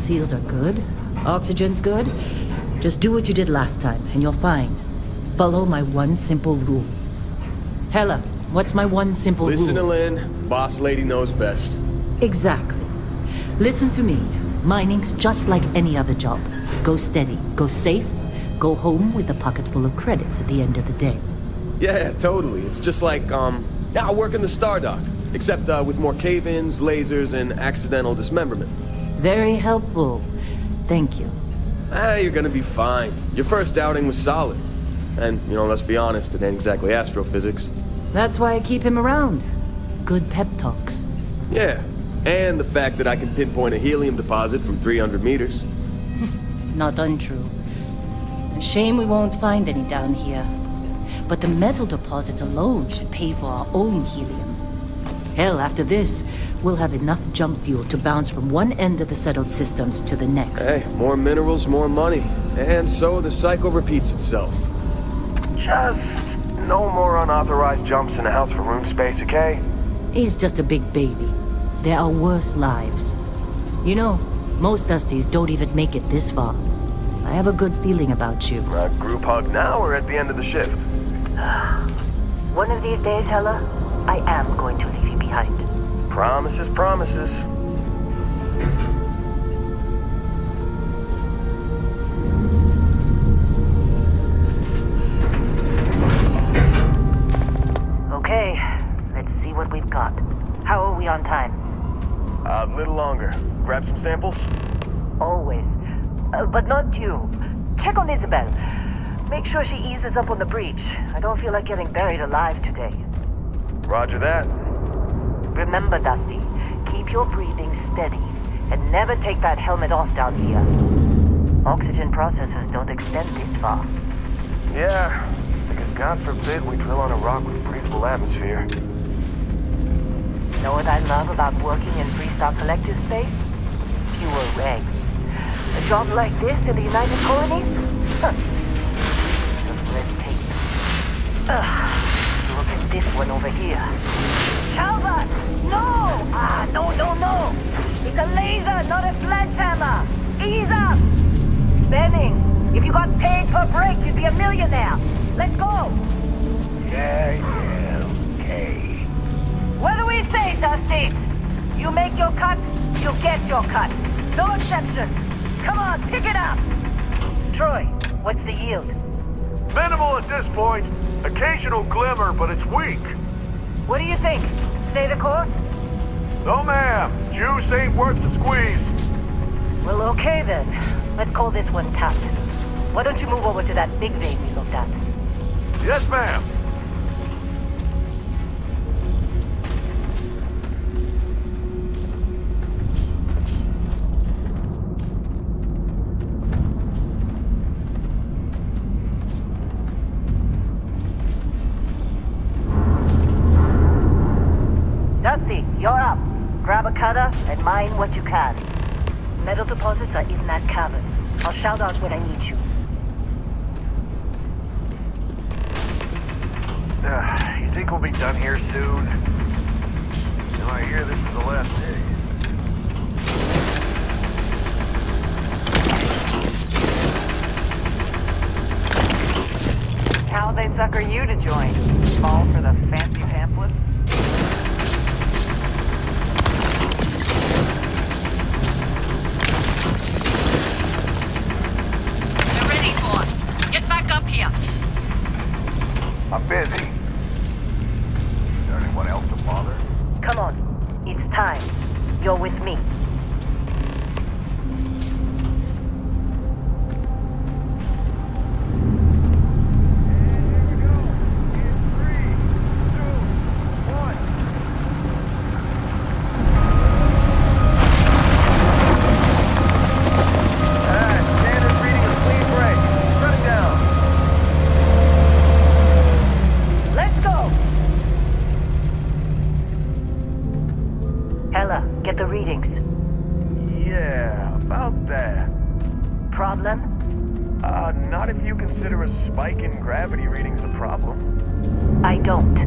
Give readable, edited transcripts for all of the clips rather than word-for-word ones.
seals are good. Oxygen's good. Just do what you did last time, and you're fine. Follow my one simple rule. Hella, what's my one simple rule? Listen to Lynn. Boss lady knows best. Exactly. Listen to me. Mining's just like any other job. Go steady, go safe, go home with a pocket full of credits at the end of the day. Yeah, totally. It's just like, I work in the Star Dock. Except, with more cave-ins, lasers, and accidental dismemberment. Very helpful. Thank you. You're gonna be fine. Your first outing was solid. And, let's be honest, it ain't exactly astrophysics. That's why I keep him around. Good pep talks. Yeah, and the fact that I can pinpoint a helium deposit from 300 meters. Not untrue. A shame we won't find any down here. But the metal deposits alone should pay for our own helium. Hell, after this, we'll have enough jump fuel to bounce from one end of the settled systems to the next. Hey, more minerals, more money. And so the cycle repeats itself. Just no more unauthorized jumps in the house for room space, okay? He's just a big baby. There are worse lives. You know, most Dusties don't even make it this far. I have a good feeling about you. A group hug now or at the end of the shift? One of these days, Hella, I am going to leave you behind. Promises, promises. Okay, let's see what we've got. How are we on time? A little longer. Grab some samples? Always. But not you. Check on Isabel. Make sure she eases up on the breach. I don't feel like getting buried alive today. Roger that. Remember, Dusty, keep your breathing steady and never take that helmet off down here. Oxygen processors don't extend this far. Yeah, because God forbid we drill on a rock with breathable atmosphere. Know what I love about working in Freestar Collective space? Fewer regs. A job like this in the United Colonies? Huh. Some red tape. Look at this one over here. Calvert! No! No! It's a laser, not a sledgehammer! Ease up! Benning, if you got paid per break, you'd be a millionaire. Let's go! Yeah, okay. What do we say, Dusty? You make your cut, you get your cut. No exceptions. Come on, pick it up! Troy, what's the yield? Minimal at this point. Occasional glimmer, but it's weak. What do you think? Stay the course? No, ma'am. Juice ain't worth the squeeze. Well, okay then. Let's call this one tapped. Why don't you move over to that big vein we looked at? Yes, ma'am. Dusty, you're up. Grab a cutter and mine what you can. Metal deposits are in that cavern. I'll shout out when I need you. You think we'll be done here soon? I hear this is the last day. How'd they sucker you to join? Fall for the fancy pamphlets? They're ready for us. Get back up here. I'm busy. Is there anyone else to bother? Come on. It's time. You're with me. Get the readings. Yeah, about that. Problem? Not if you consider a spike in gravity readings a problem. I don't.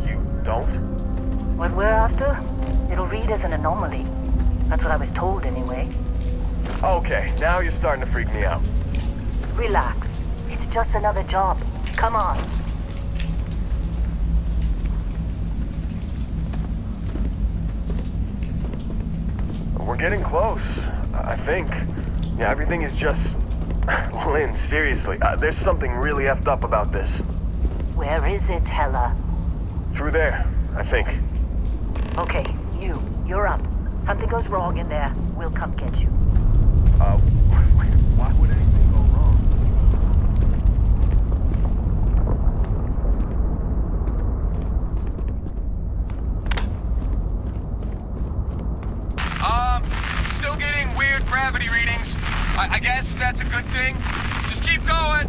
You don't? What we're after, it'll read as an anomaly. That's what I was told anyway. Okay, now you're starting to freak me out. Relax. It's just another job. Come on. We're getting close, I think. Yeah, everything is just... Lynn, seriously, there's something really effed up about this. Where is it, Hella? Through there, I think. Okay, you're up. Something goes wrong in there, we'll come get you. Why would anything go wrong? Still getting weird gravity readings. I guess that's a good thing. Just keep going.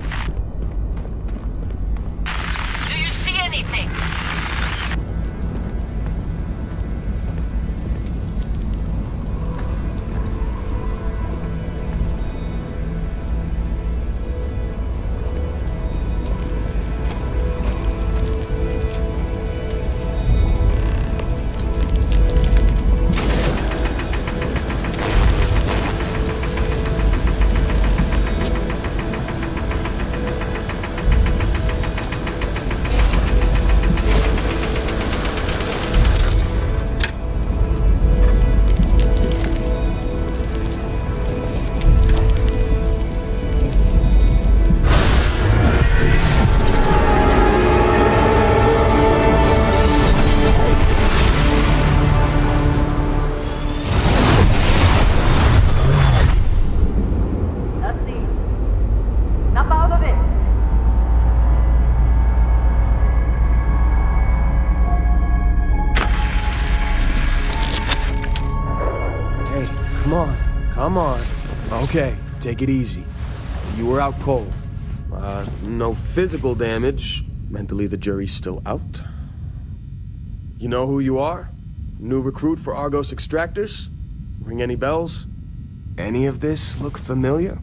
Do you see anything? Snap out of it! Hey, come on. Okay, take it easy. You were out cold. No physical damage. Mentally, the jury's still out. You know who you are? New recruit for Argos Extractors? Ring any bells? Any of this look familiar?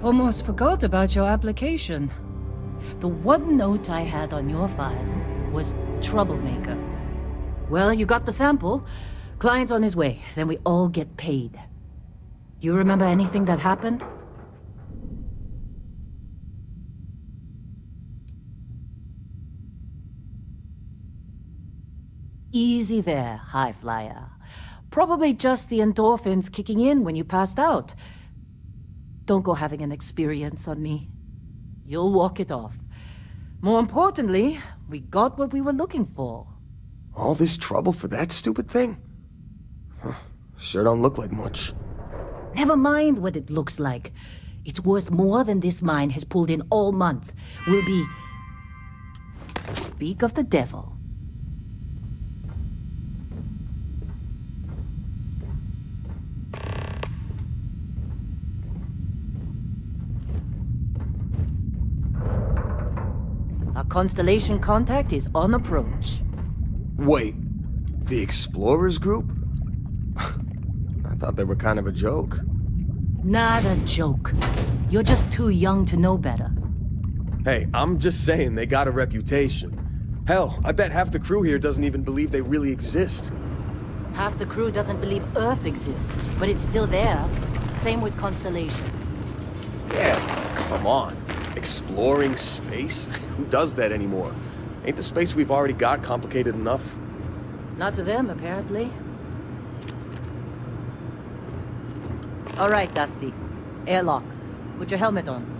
Almost forgot about your application. The one note I had on your file was troublemaker. Well, you got the sample. Client's on his way, then we all get paid. You remember anything that happened? Easy there, high flyer. Probably just the endorphins kicking in when you passed out. Don't go having an experience on me. You'll walk it off. More importantly, we got what we were looking for. All this trouble for that stupid thing? Huh, sure don't look like much. Never mind what it looks like. It's worth more than this mine has pulled in all month. We'll be... Speak of the devil. Our Constellation contact is on approach. Wait, the Explorers group? I thought they were kind of a joke. Not a joke. You're just too young to know better. Hey, I'm just saying they got a reputation. Hell, I bet half the crew here doesn't even believe they really exist. Half the crew doesn't believe Earth exists, but it's still there. Same with Constellation. Yeah, come on. Exploring space? Who does that anymore? Ain't the space we've already got complicated enough? Not to them, apparently. All right, Dusty. Airlock. Put your helmet on.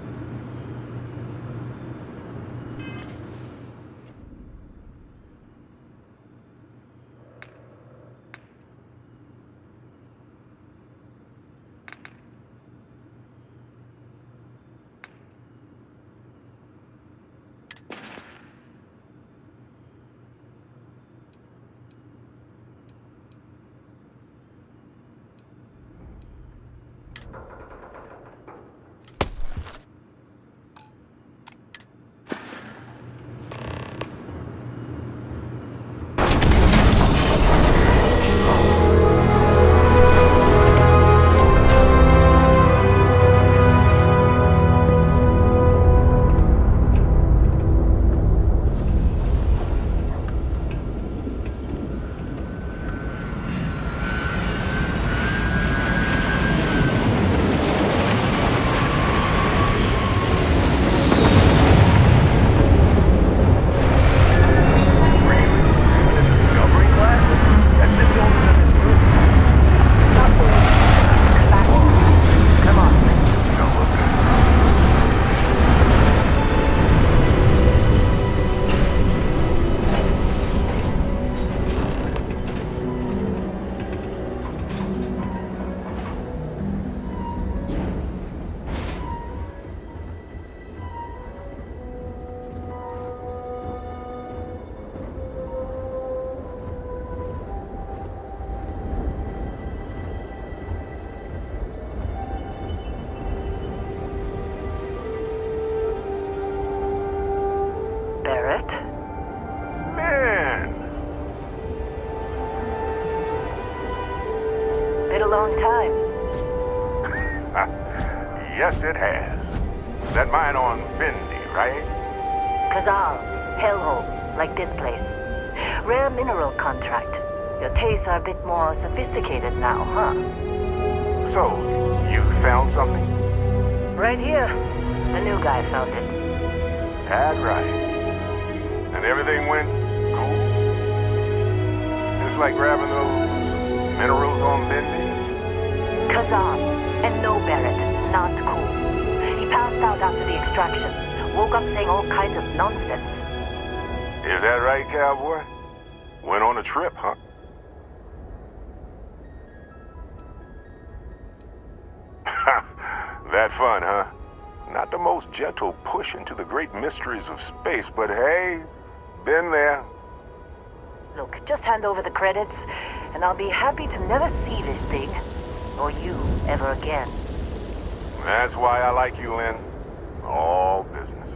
Man, Been a long time. yes it has. That mine on Bendy, right? Kazal, hellhole, like this place. Rare mineral contract. Your tastes are a bit more sophisticated now, huh? So, you found something? Right here. The new guy found it. That's right. And everything went cool? Just like grabbing those minerals on Bendy? Kazan, and no Barrett, not cool. He passed out after the extraction. Woke up saying all kinds of nonsense. Is that right, cowboy? Went on a trip, huh? That fun, huh? Not the most gentle push into the great mysteries of space, but hey, been there. Look, just hand over the credits, and I'll be happy to never see this thing, or you, ever again. That's why I like you, Lynn. All business.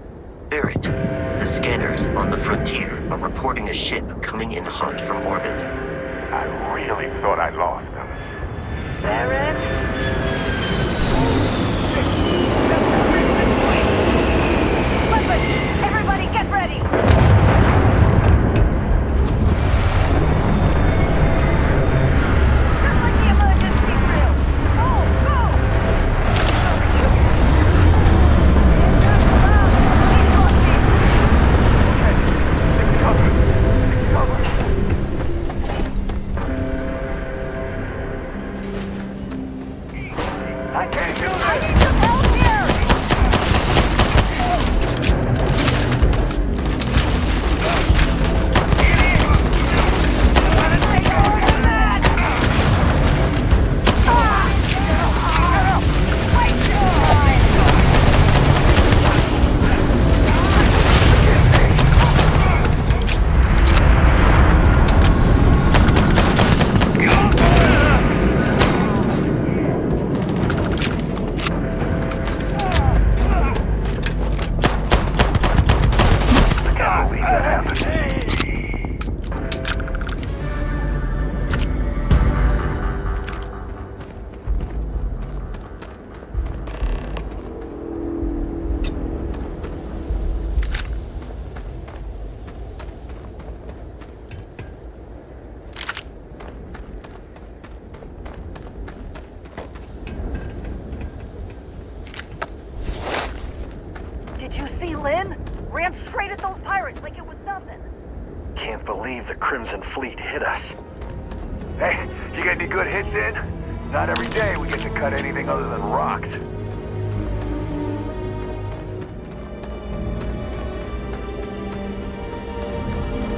Barrett, the scanners on the frontier are reporting a ship coming in hot from orbit. I really thought I lost them. Barrett? ready! Just like the emergency drill! Go! Go! Take cover. Take cover. I can't do this! I need some help here! I can't believe that happened. Did you see Lynn? Ran straight at those pirates like it was nothing. Can't believe the Crimson Fleet hit us. Hey, you get any good hits in? It's not every day we get to cut anything other than rocks.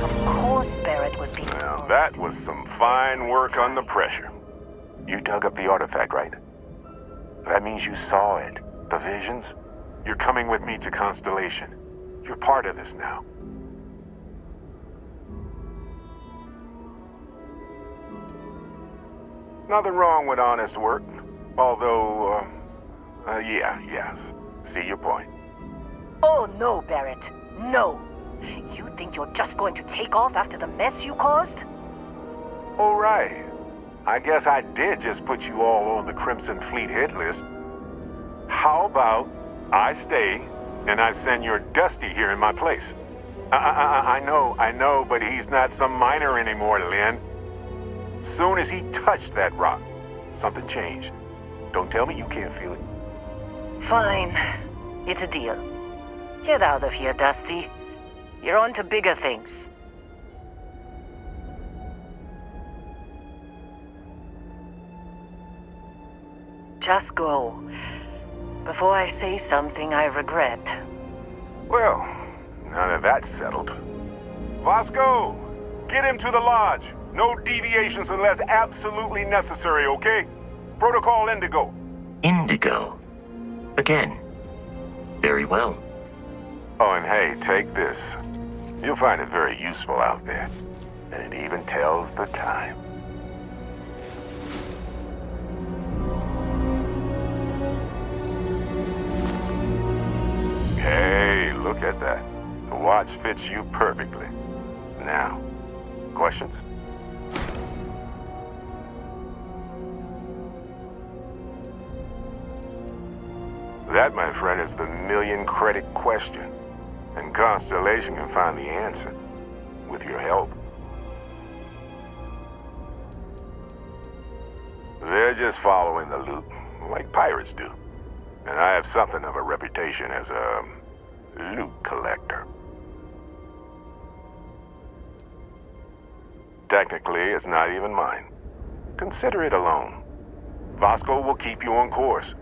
Of course Barrett was being... Now, that was some fine work under pressure. You dug up the artifact, right? That means you saw it. The visions? You're coming with me to Constellation. You're part of this now. Nothing wrong with honest work. Although, yes. See your point. Oh no, Barrett. No. You think you're just going to take off after the mess you caused? All right. I guess I did just put you all on the Crimson Fleet hit list. How about I stay and I send your Dusty here in my place? I know, but he's not some miner anymore, Lynn. Soon as he touched that rock, something changed. Don't tell me you can't feel it. Fine. It's a deal. Get out of here, Dusty. You're on to bigger things. Just go. Before I say something I regret. Well, now that that's settled. Vasco, get him to the lodge. No deviations unless absolutely necessary, okay? Protocol Indigo. Indigo. Again. Very well. Oh, and hey, take this. You'll find it very useful out there. And it even tells the time. Hey, look at that. The watch fits you perfectly. Now, questions? That, my friend, is the million credit question. And Constellation can find the answer. With your help. They're just following the loot, like pirates do. And I have something of a reputation as a loot collector. Technically, it's not even mine. Consider it a loan. Vasco will keep you on course.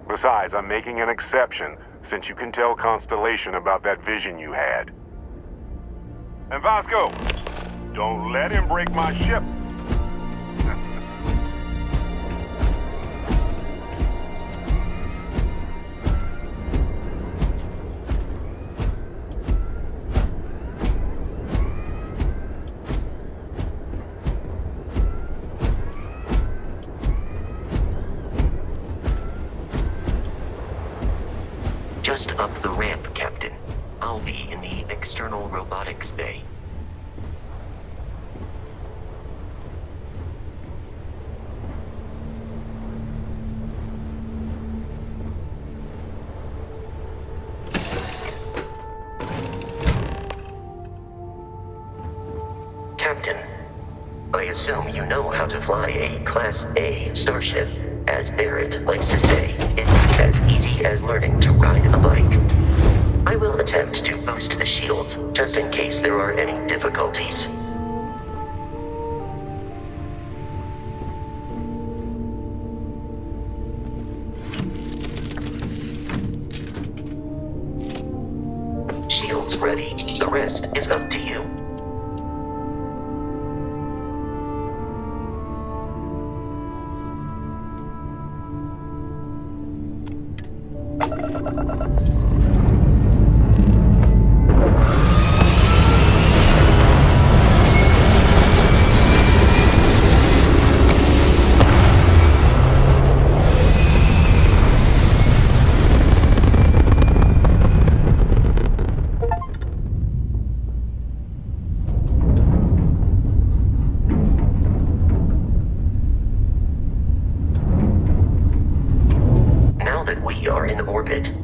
Besides, I'm making an exception since you can tell Constellation about that vision you had. And Vasco, don't let him break my ship. Just up the ramp, Captain. I'll be in the external robotics bay. I assume you know how to fly a Class A starship. As Barrett likes to say, it's as easy as learning to ride a bike. I will attempt to boost the shields, just in case there are any difficulties. Shields ready. The rest is up to you.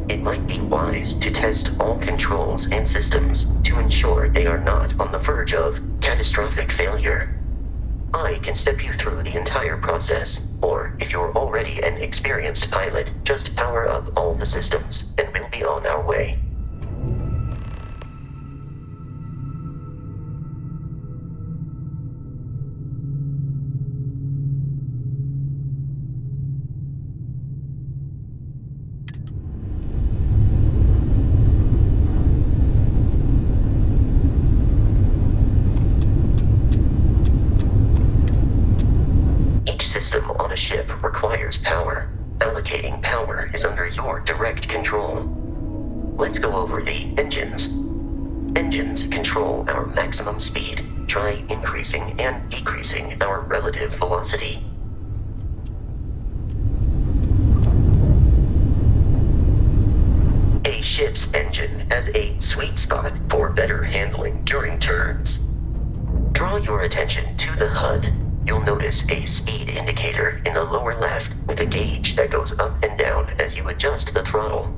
It might be wise to test all controls and systems to ensure they are not on the verge of catastrophic failure. I can step you through the entire process, or if you're already an experienced pilot, just power up all the systems, and we'll be on our way. On a ship requires power. Allocating power is under your direct control. Let's go over the engines. Engines control our maximum speed. Try increasing and decreasing our relative velocity. A ship's engine has a sweet spot for better handling during turns. Draw your attention to the HUD. You'll notice a speed indicator in the lower left with a gauge that goes up and down as you adjust the throttle.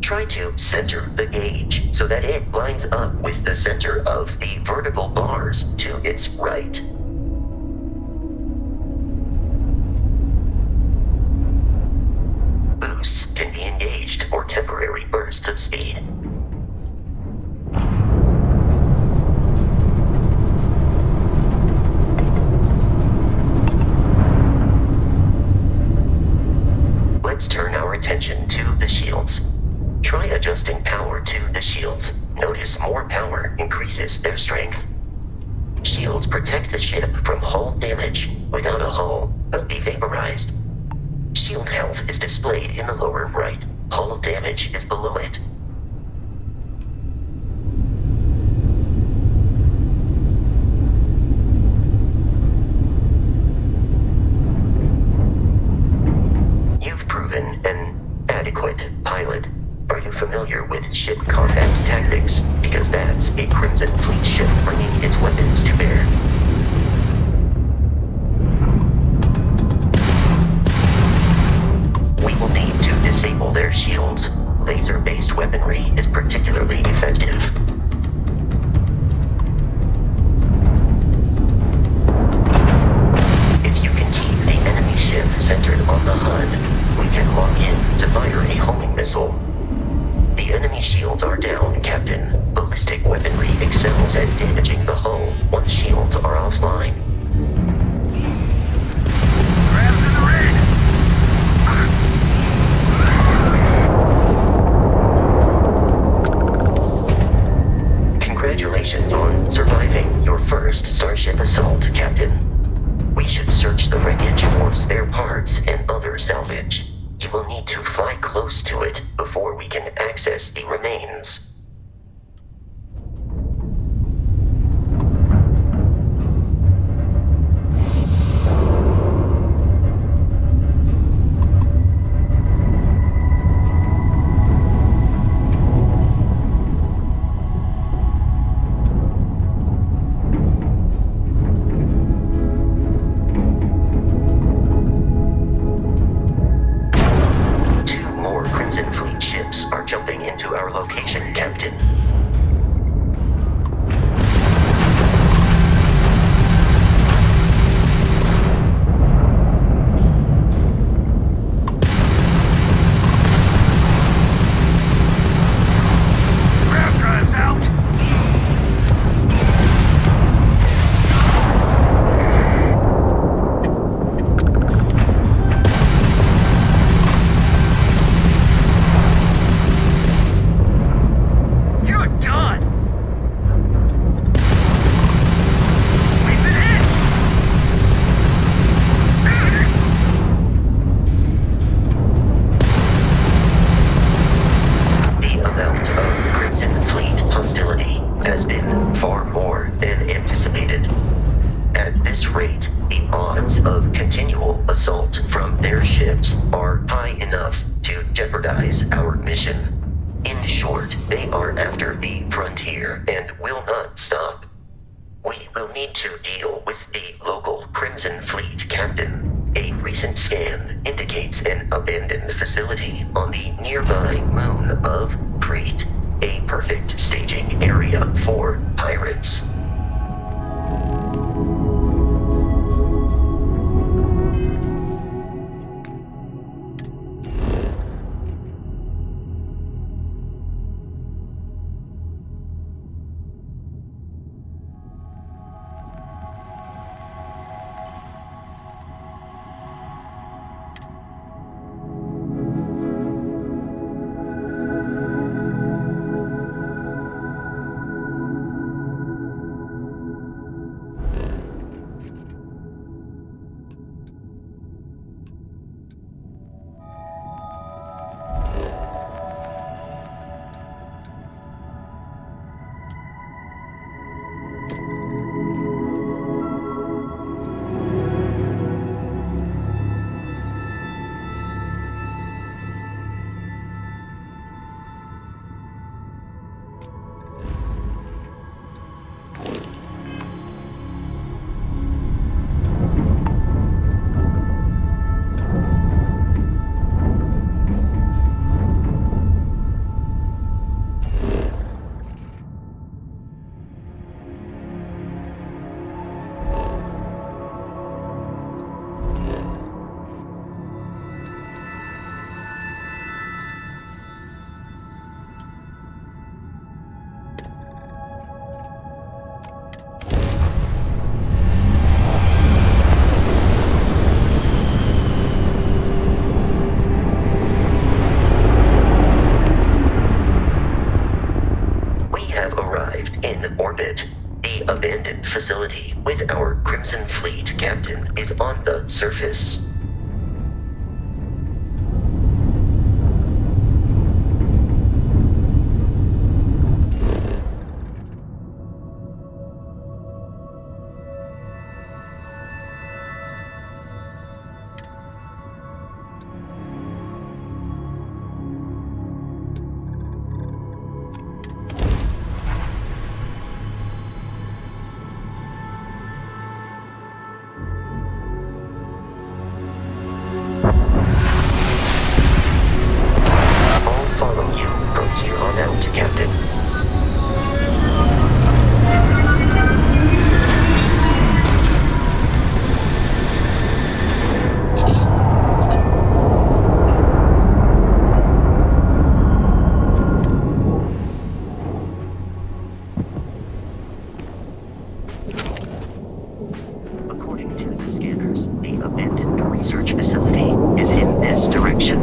Try to center the gauge so that it lines up with the center of the vertical bars to its right. Boosts can be engaged for temporary bursts of speed. Let's turn our attention to the shields. Try adjusting power to the shields. Notice more power increases their strength. Shields protect the ship from hull damage. Without a hull, they'll be vaporized. Shield health is displayed in the lower right. Hull damage is below it. An adequate pilot. Are you familiar with ship combat tactics? Because that's a Crimson Fleet ship bringing its weapons to bear. We will need to disable their shields. Laser-based weaponry is particularly effective. If you can keep the enemy ship centered on the HUD, we can lock in to fire a homing missile. The enemy shields are down, Captain. Ballistic weaponry excels at damaging the hull once shields are offline. Grabs in the raid! Congratulations on surviving your first Starship assault, Captain. We should search the wreckage for spare parts and other salvage. You will need to fly close to it before we can access the remains. Are jumping into our location, Captain. rate, the odds of continual assault from their ships are high enough to jeopardize our mission. In short, they are after the frontier and will not stop. We will need to deal with the local Crimson Fleet captain. A recent scan indicates an abandoned facility on the nearby moon of Crete, a perfect staging area for pirates. Facility with our Crimson Fleet captain is on the surface. According to the scanners, the abandoned research facility is in this direction.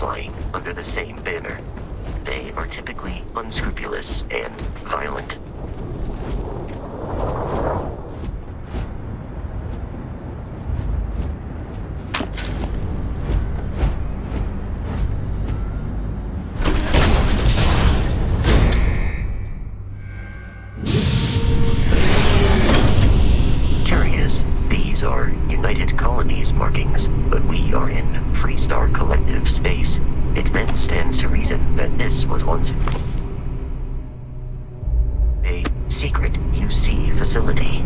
flying under the same banner. They are typically unscrupulous and violent. Curious, these are United Colonies markings, but we are in Freestar Collective space. It then stands to reason that this was once a secret UC facility.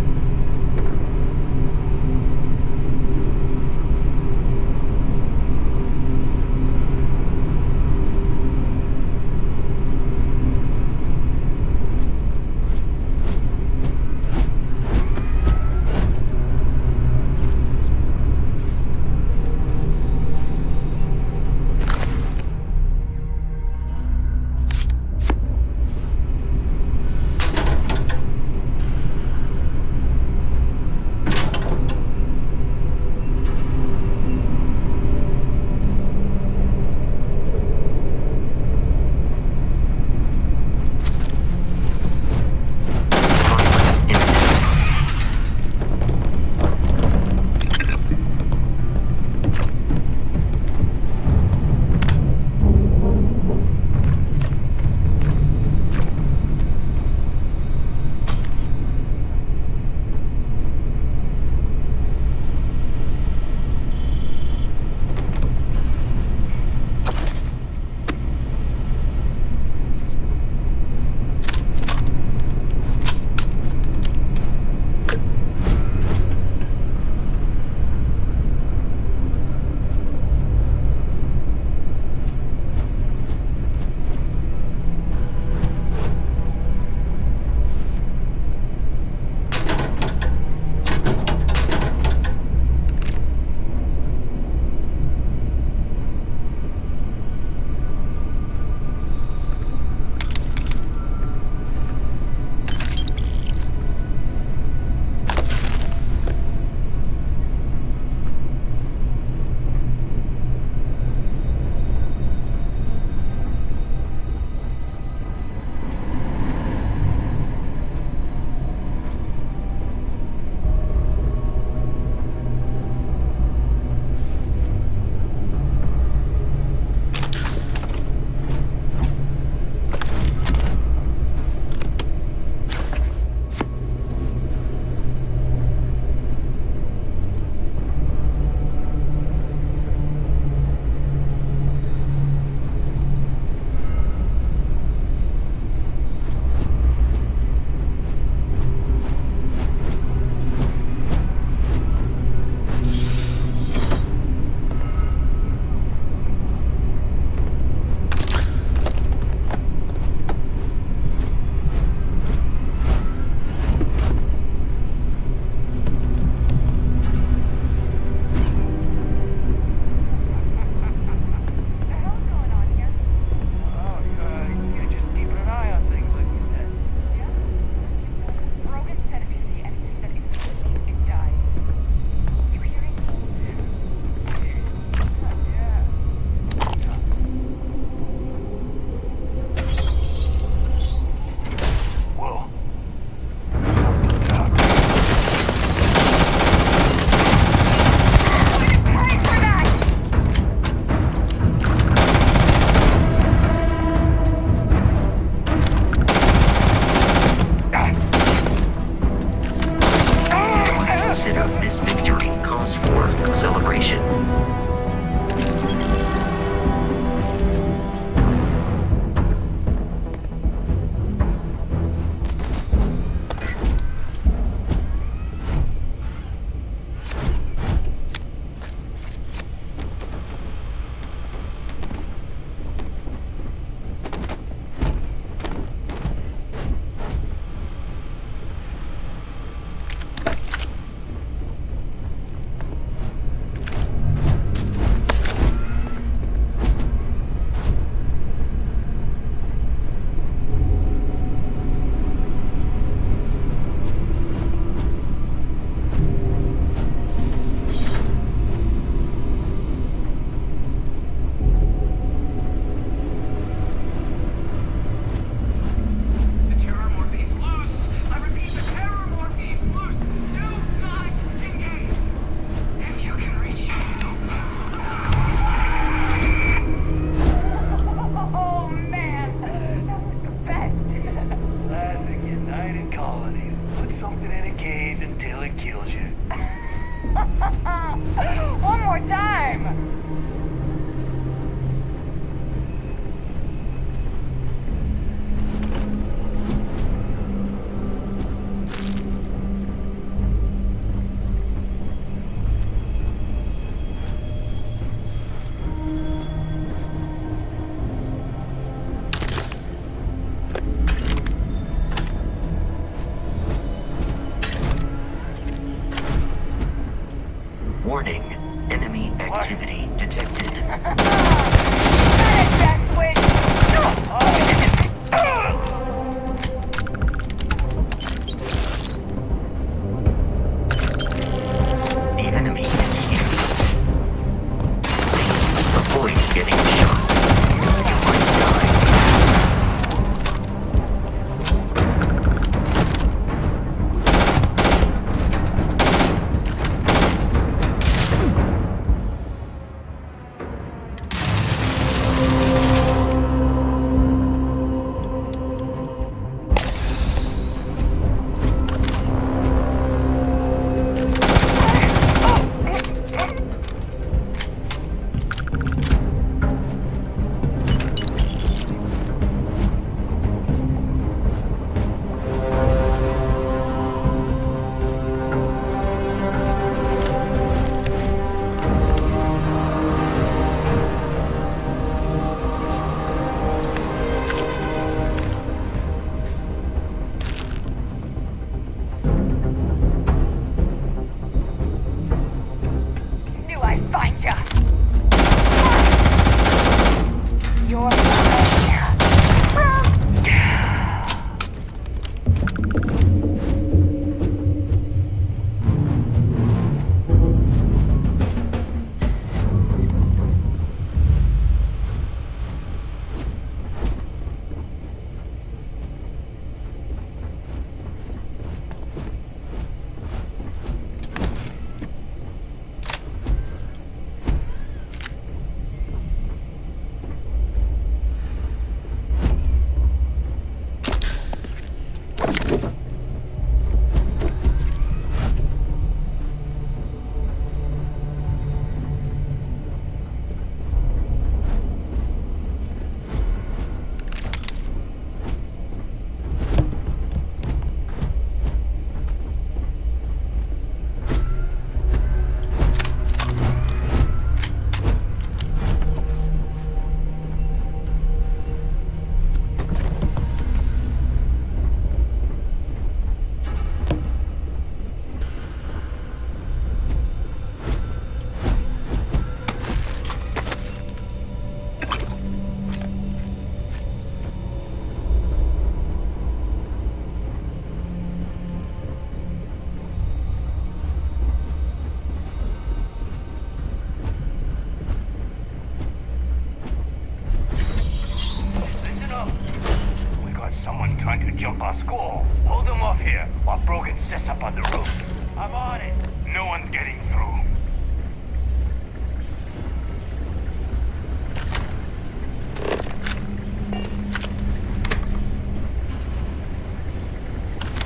jump our skull. Hold them off here while Brogan sets up on the roof. I'm on it. No one's getting through.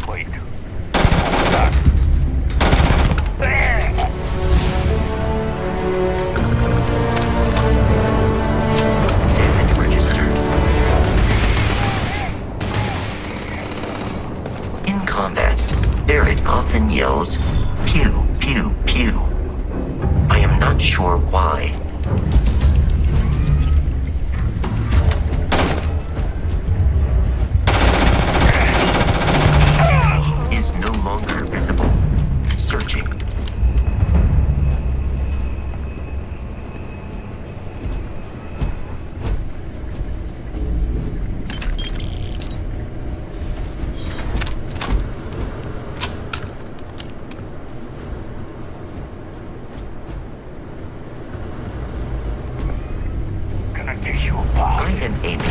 Wait. What's that? Damage registered. In combat, Barrett often yells, "Pew, pew, pew." I am not sure why. Is no longer visible. Searching. Gonna take you I apart. am aiming.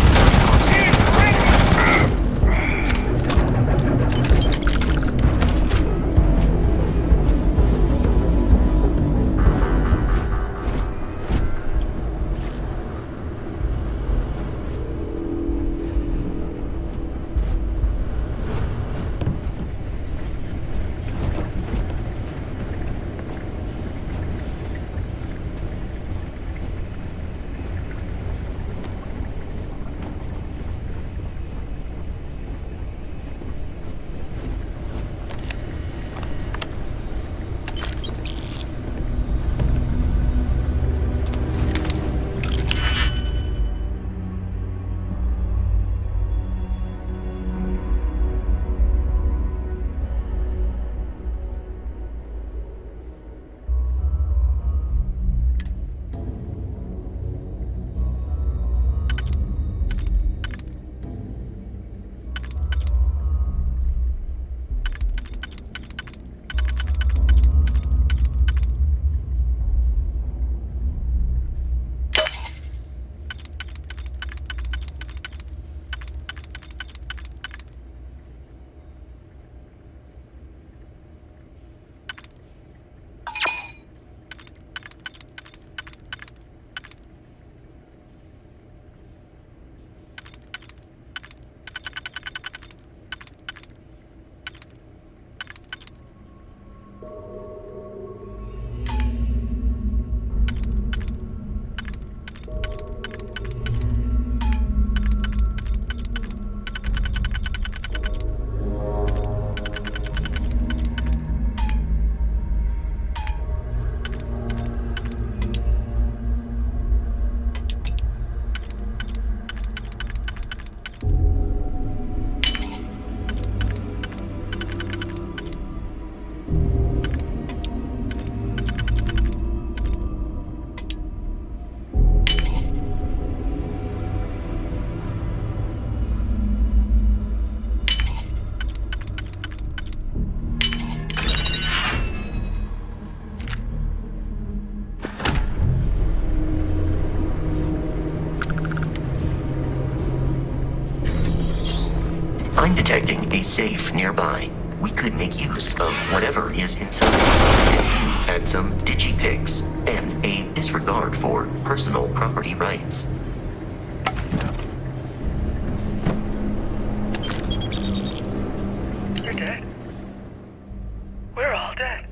I'm detecting a safe nearby. We could make use of whatever is inside. If you had some digipics and a disregard for personal property rights. You're dead. We're all dead.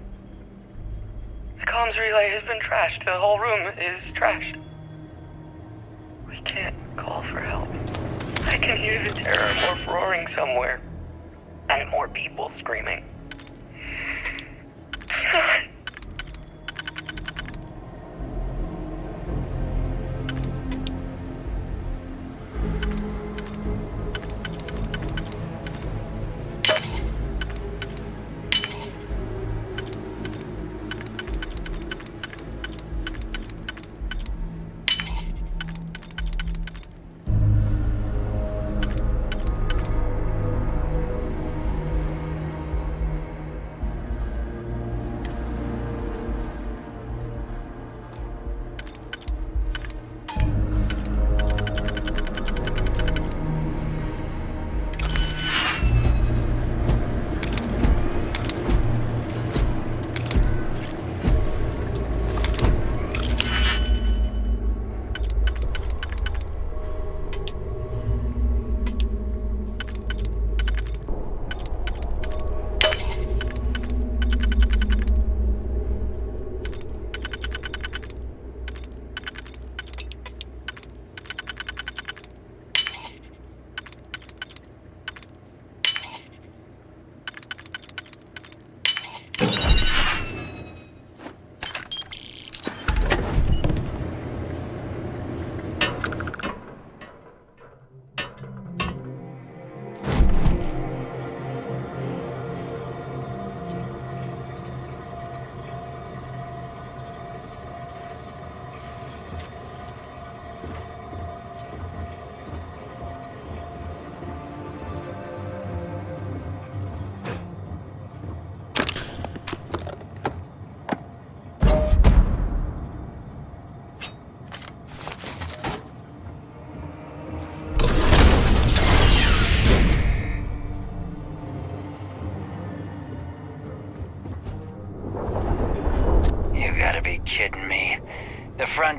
The comms relay has been trashed. The whole room is trashed. We can't call for help. I can hear the terror morph roaring somewhere. And more people screaming.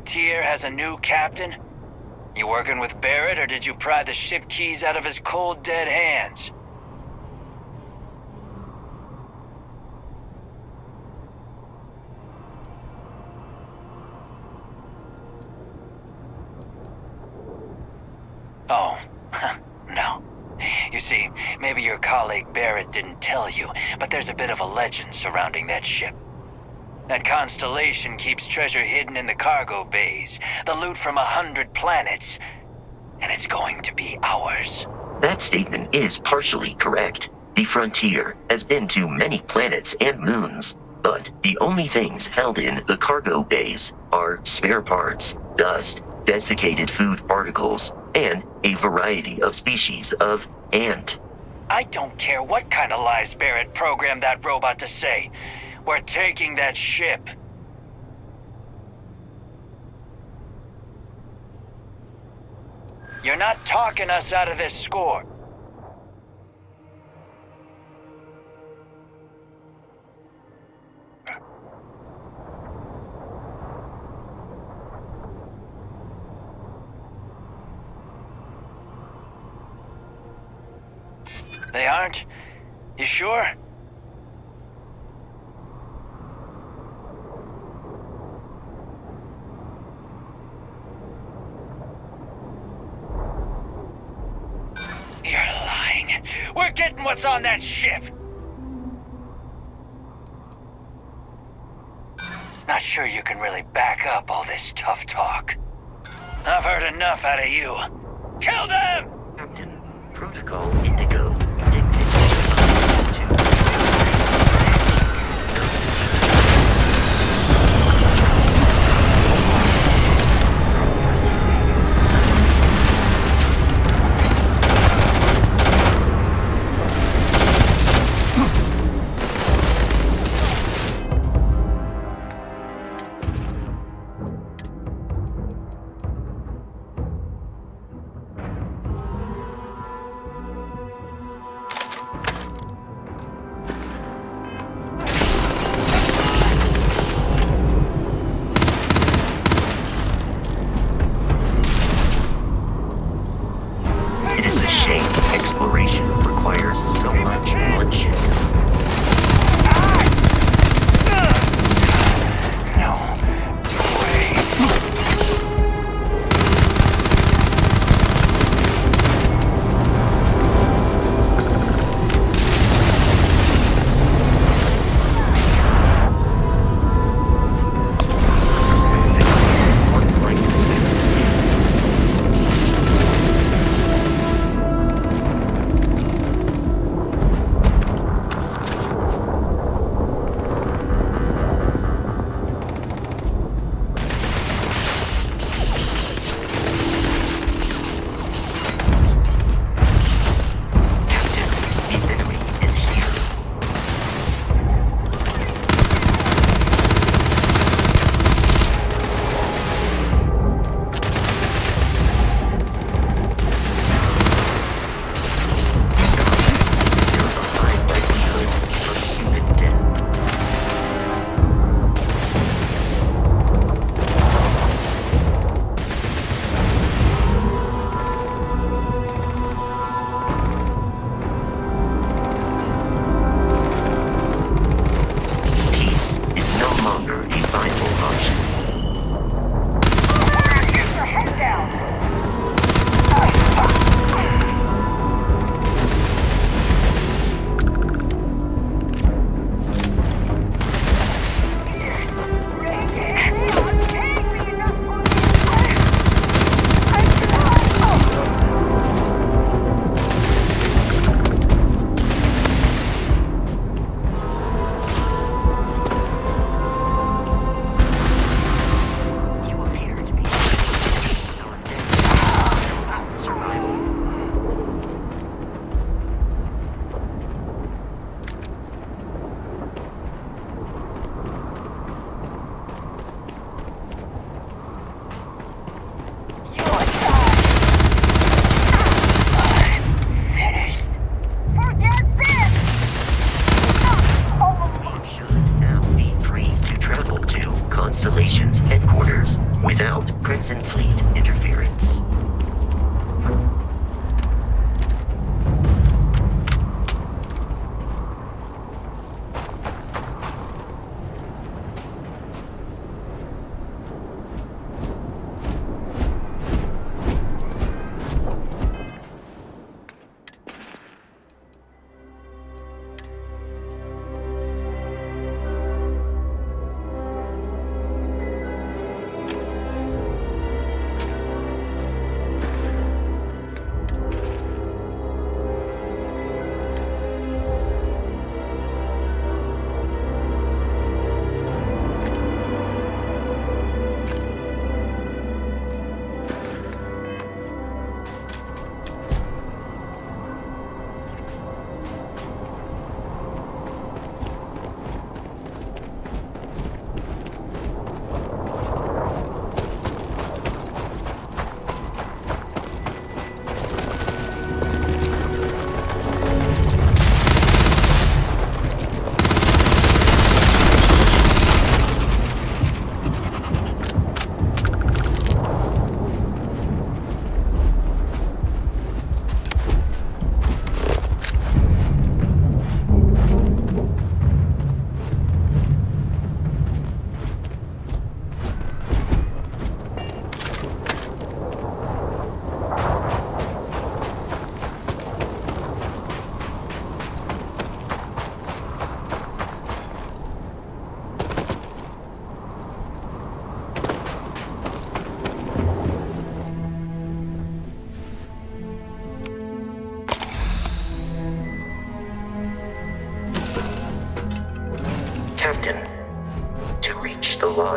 Frontier has a new captain? You working with Barrett, or did you pry the ship keys out of his cold, dead hands? Oh, no. You see, maybe your colleague Barrett didn't tell you, but there's a bit of a legend surrounding that ship. That constellation keeps treasure hidden in the cargo bays, the loot from 100 planets, and it's going to be ours. That statement is partially correct. The Frontier has been to many planets and moons, but the only things held in the cargo bays are spare parts, dust, desiccated food particles, and a variety of species of ant. I don't care what kind of lies Barrett programmed that robot to say. We're taking that ship. You're not talking us out of this score. They aren't? You sure? You're lying. We're getting what's on that ship. Not sure you can really back up all this tough talk. I've heard enough out of you. Kill them! Captain, Protocol Indigo dictates It is a shame exploration requires so much bloodshed. No way. Once like this.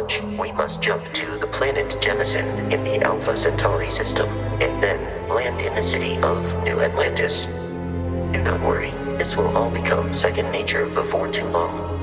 launch, we must jump to the planet Jemison in the Alpha Centauri system, and then land in the city of New Atlantis. Do not worry, this will all become second nature before too long.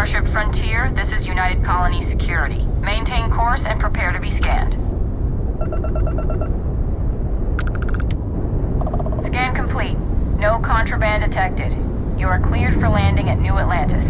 Starship Frontier, this is United Colony Security. Maintain course and prepare to be scanned. Scan complete. No contraband detected. You are cleared for landing at New Atlantis.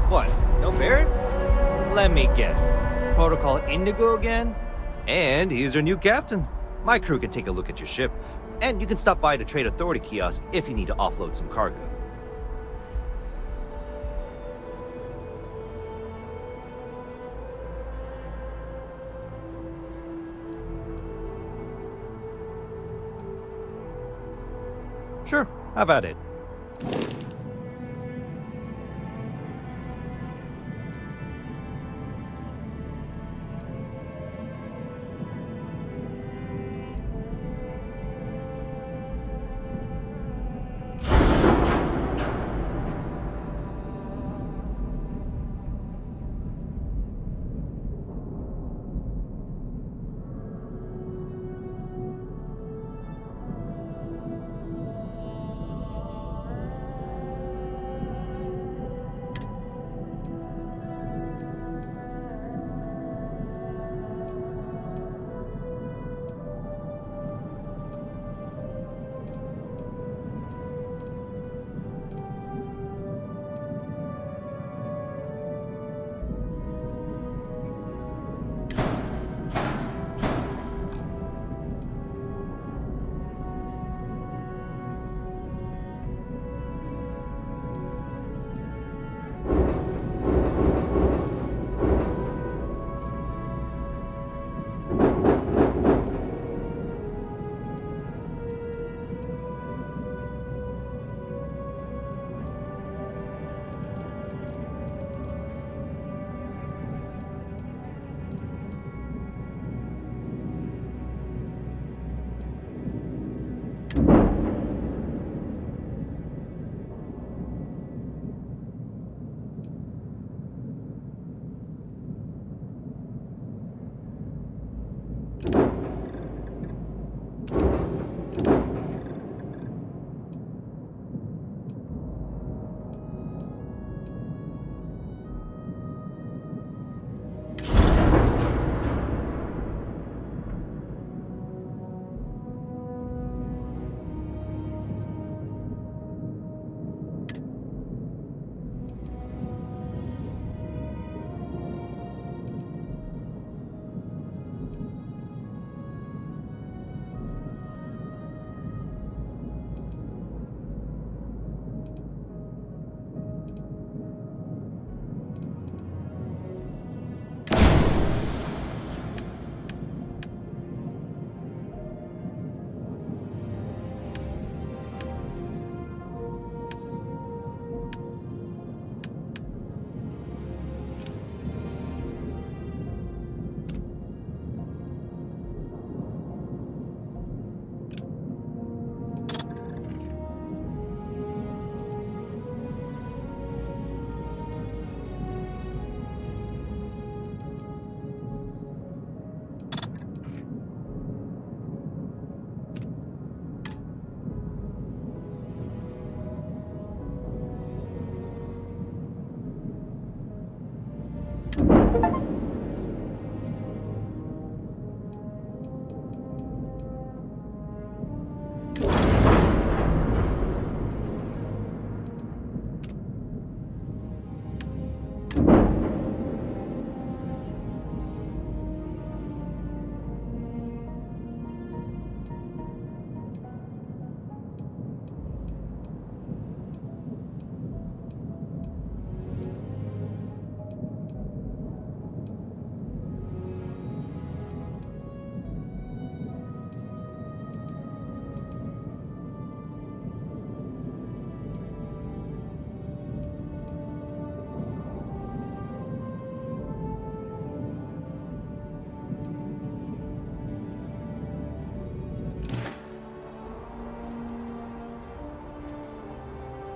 What? No Barrett? Let me guess. Protocol Indigo again? And he's our new captain. My crew can take a look at your ship, and you can stop by the Trade Authority kiosk if you need to offload some cargo. Sure, have at it.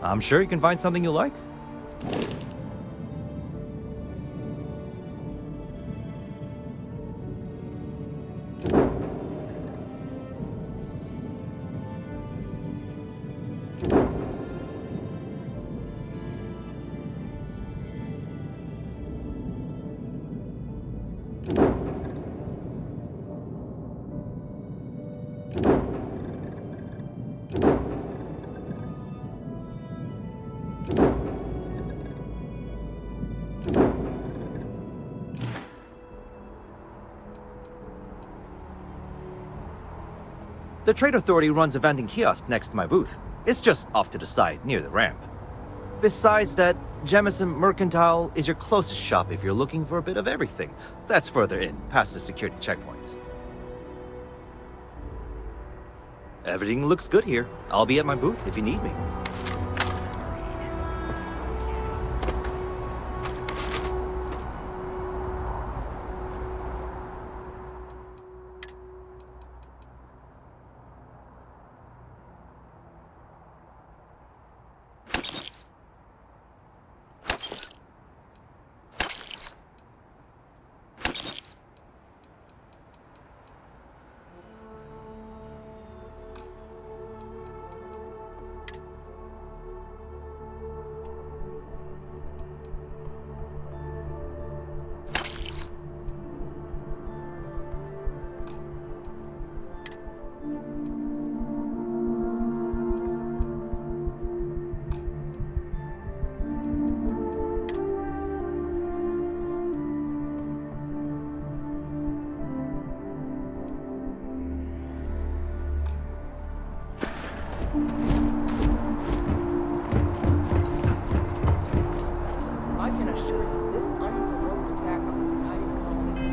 I'm sure you can find something you like. The Trade Authority runs a vending kiosk next to my booth. It's just off to the side, near the ramp. Besides that, Jemison Mercantile is your closest shop if you're looking for a bit of everything. That's further in, past the security checkpoint. Everything looks good here. I'll be at my booth if you need me. I can assure you, this unprovoked attack on the United Colony.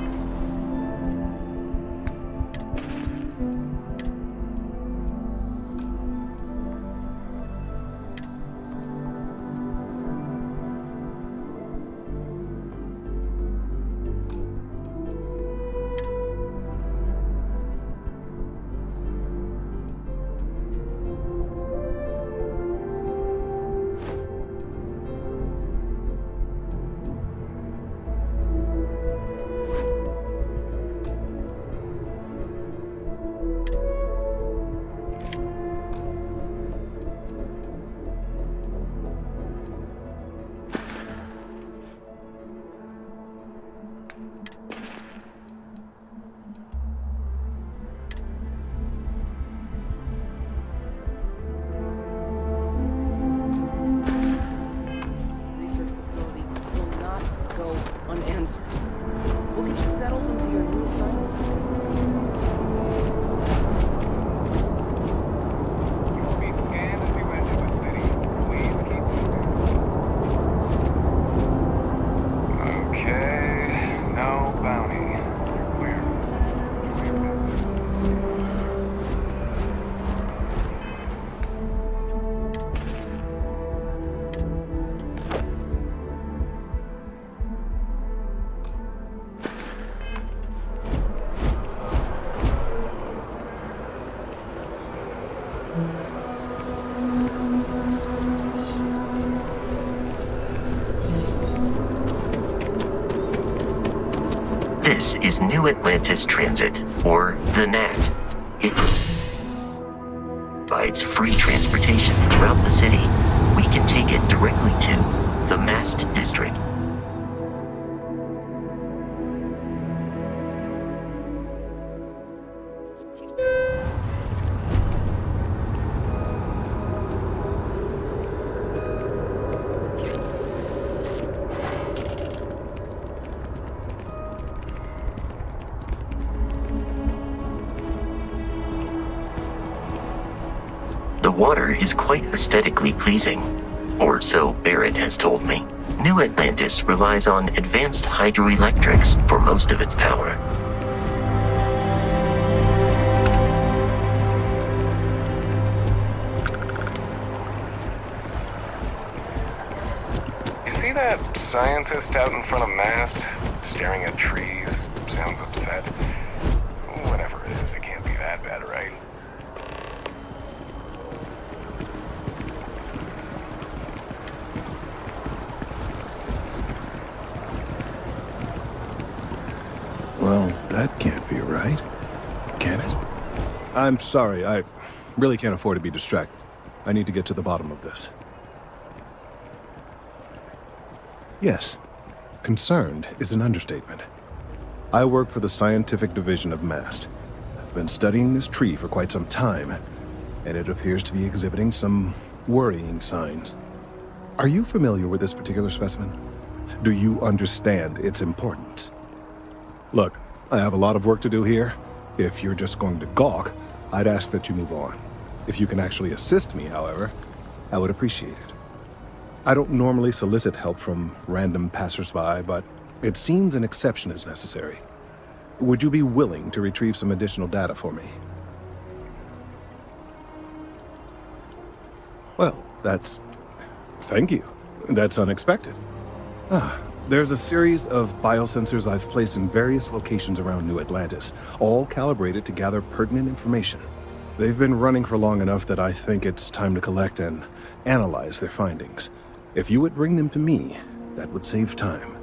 Research facility will not go unanswered. We'll get you settled into your new assignments as soon You will be scanned as you enter the city. Please keep moving. Okay, no bounty. You're clear. Enjoy your visit. This is New Atlantis Transit, or the NAT. It provides free transportation throughout the city. We can take it directly to the Mast District. The water is quite aesthetically pleasing, or so Barrett has told me. New Atlantis relies on advanced hydroelectrics for most of its power. You see that scientist out in front of Mast, staring at trees? Sounds upset. Whatever it is, it can't be that bad, right? I'm sorry, I really can't afford to be distracted. I need to get to the bottom of this. Yes, concerned is an understatement. I work for the scientific division of MAST. I've been studying this tree for quite some time, and it appears to be exhibiting some worrying signs. Are you familiar with this particular specimen? Do you understand its importance? Look, I have a lot of work to do here. If you're just going to gawk, I'd ask that you move on. If you can actually assist me, however, I would appreciate it. I don't normally solicit help from random passersby, but it seems an exception is necessary. Would you be willing to retrieve some additional data for me? Well, thank you. That's unexpected. There's a series of biosensors I've placed in various locations around New Atlantis, all calibrated to gather pertinent information. They've been running for long enough that I think it's time to collect and analyze their findings. If you would bring them to me, that would save time.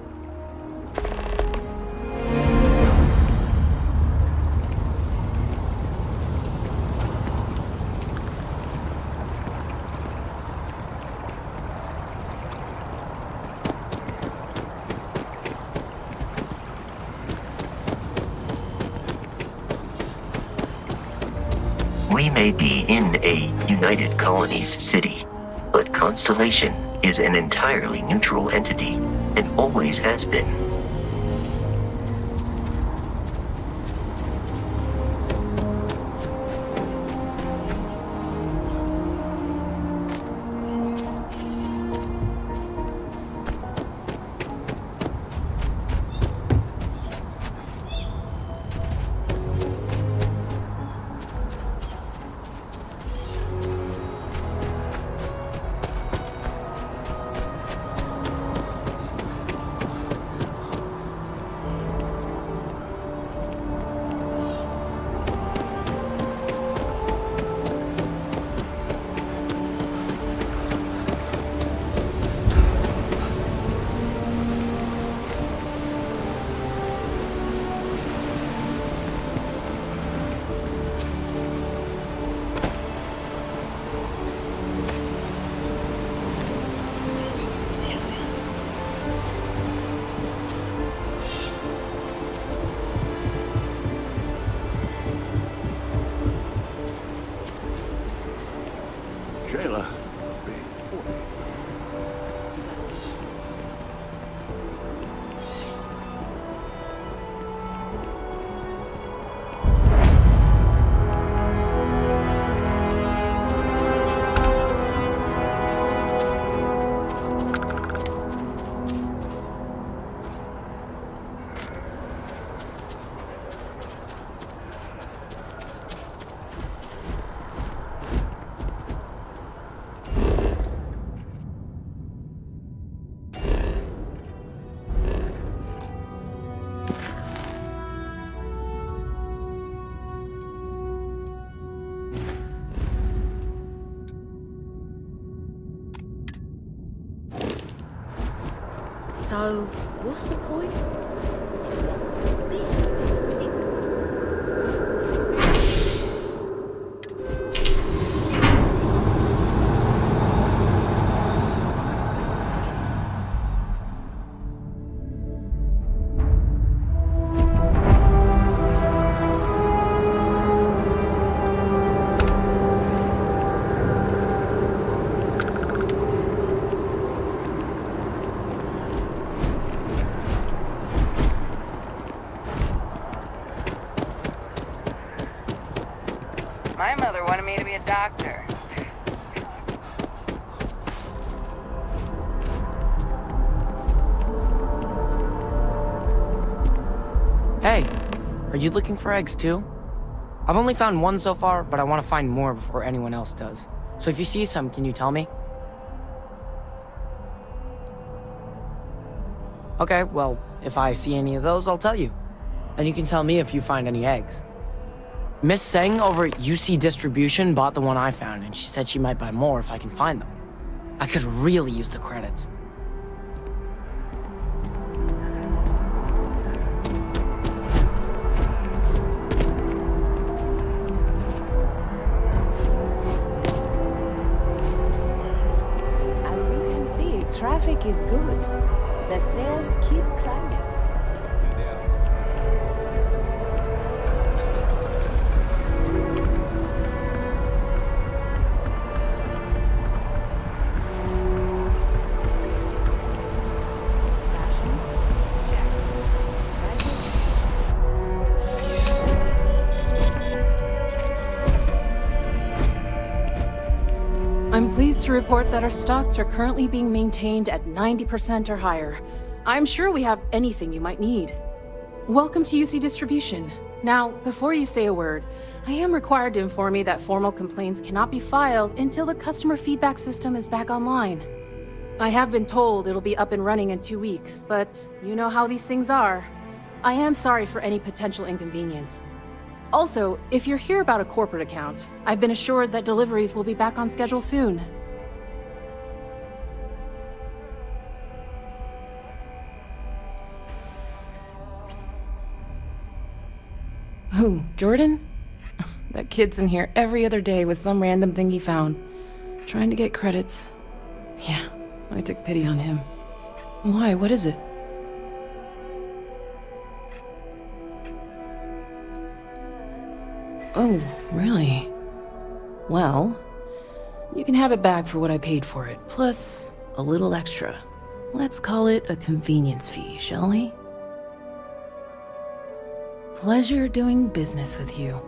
We may be in a United Colonies city, but Constellation is an entirely neutral entity and always has been. So, what's the point? My mother wanted me to be a doctor. Hey, are you looking for eggs too? I've only found one so far, but I want to find more before anyone else does. So if you see some, can you tell me? Okay, well, if I see any of those, I'll tell you. And you can tell me if you find any eggs. Miss Seng over at UC Distribution bought the one I found, and she said she might buy more if I can find them. I could really use the credits. traffic is good. The sales keep climbing. Rations? Check. I'm pleased to report that our stocks are currently being maintained at 90% or higher. I'm sure we have anything you might need. Welcome to UC Distribution. Now, before you say a word, I am required to inform you that formal complaints cannot be filed until the customer feedback system is back online. I have been told it'll be up and running in 2 weeks, but you know how these things are. I am sorry for any potential inconvenience. Also, if you're here about a corporate account, I've been assured that deliveries will be back on schedule soon. Who, Jordan? That kid's in here every other day with some random thing he found, trying to get credits. Yeah, I took pity on him. Why, what is it? Oh, really? Well, you can have it back for what I paid for it, plus a little extra. Let's call it a convenience fee, shall we? Pleasure doing business with you.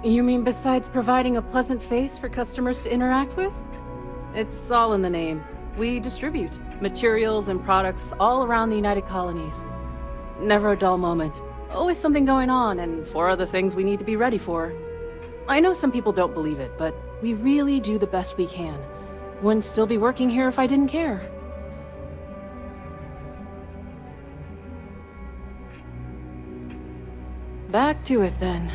You mean besides providing a pleasant face for customers to interact with? It's all in the name. We distribute materials and products all around the United Colonies. Never a dull moment. Always something going on and 4 other things we need to be ready for. I know some people don't believe it, but we really do the best we can. Wouldn't still be working here if I didn't care. Back to it then.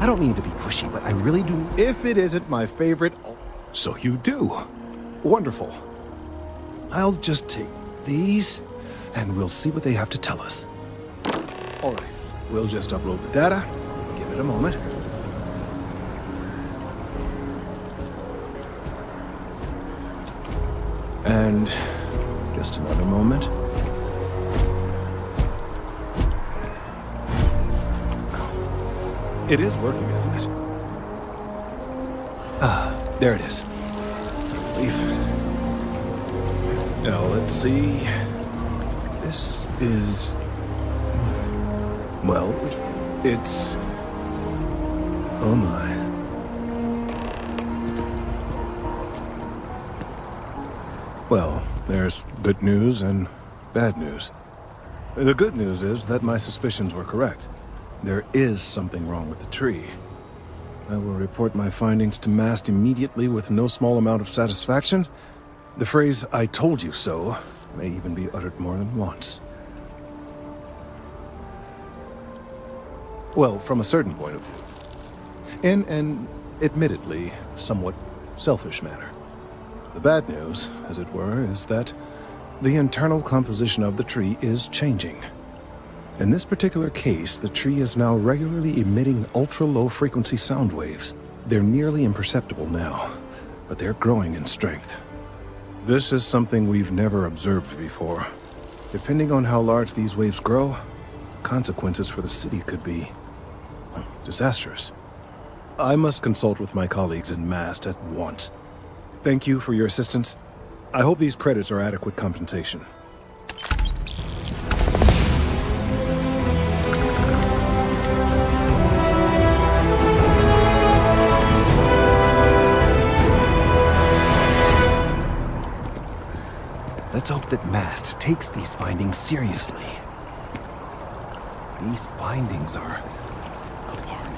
I don't mean to be pushy, but I really do. If it isn't my favorite... So you do. Wonderful. I'll just take these, and we'll see what they have to tell us. All right, we'll just upload the data. Give it a moment. And just another moment. It is working, isn't it? Ah, there it is. Relief. Now, let's see. This is... Well, it's... Oh my. Well, there's good news and bad news. The good news is that my suspicions were correct. There is something wrong with the tree. I will report my findings to MAST immediately with no small amount of satisfaction. The phrase, "I told you so," may even be uttered more than once. Well, from a certain point of view. In an, admittedly, somewhat selfish manner. The bad news, as it were, is that the internal composition of the tree is changing. In this particular case, the tree is now regularly emitting ultra-low frequency sound waves. They're nearly imperceptible now, but they're growing in strength. This is something we've never observed before. Depending on how large these waves grow, consequences for the city could be disastrous. I must consult with my colleagues in Mast at once. Thank you for your assistance. I hope these credits are adequate compensation. Let's hope that Mast takes these findings seriously. These findings are alarming.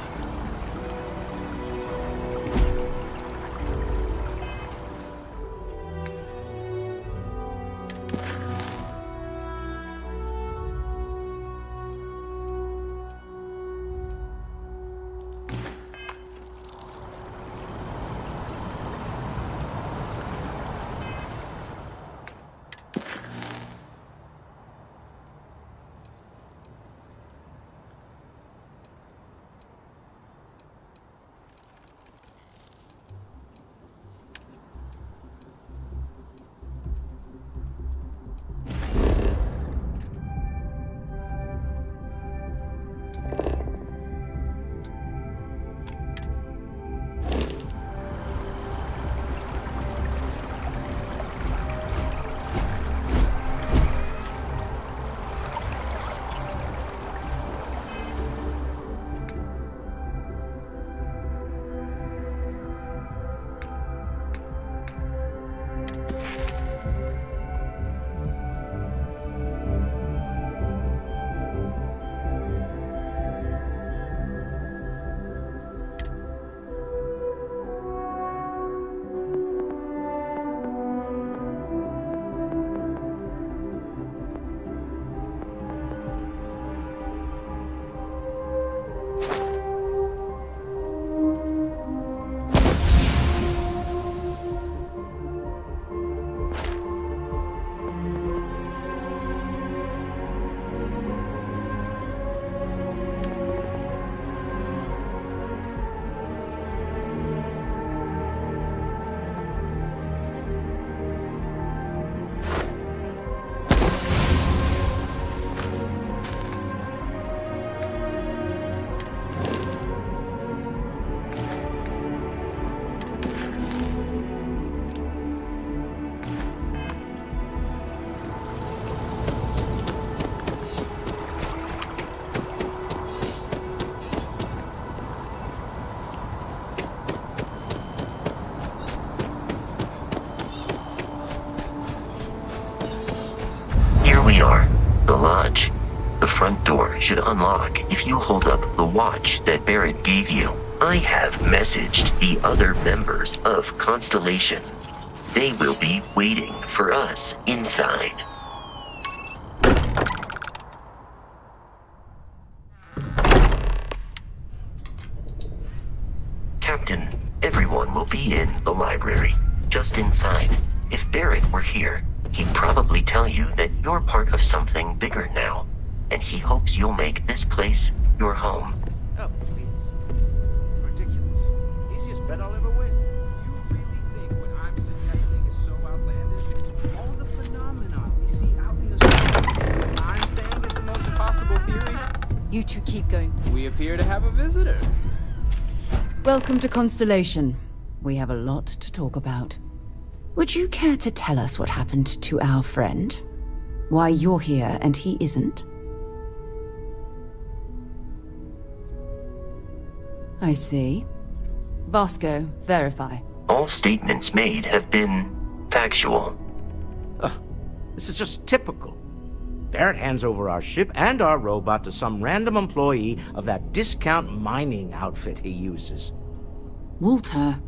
We are. The lodge. The front door should unlock if you hold up the watch that Barrett gave you. I have messaged the other members of Constellation. They will be waiting for us inside. Captain, everyone will be in the library, just inside. If Barrett were here, he'd probably tell you that you're part of something bigger now, and he hopes you'll make this place your home. Oh, please. Ridiculous. Easiest bet I'll ever win. You really think what I'm suggesting is so outlandish? All the phenomena we see out in the street, what I'm saying is the most impossible theory? You two keep going. We appear to have a visitor. Welcome to Constellation. We have a lot to talk about. Would you care to tell us what happened to our friend? Why you're here and he isn't? I see. Vasco, verify. All statements made have been factual. This is just typical. Barrett hands over our ship and our robot to some random employee of that discount mining outfit he uses. Walter.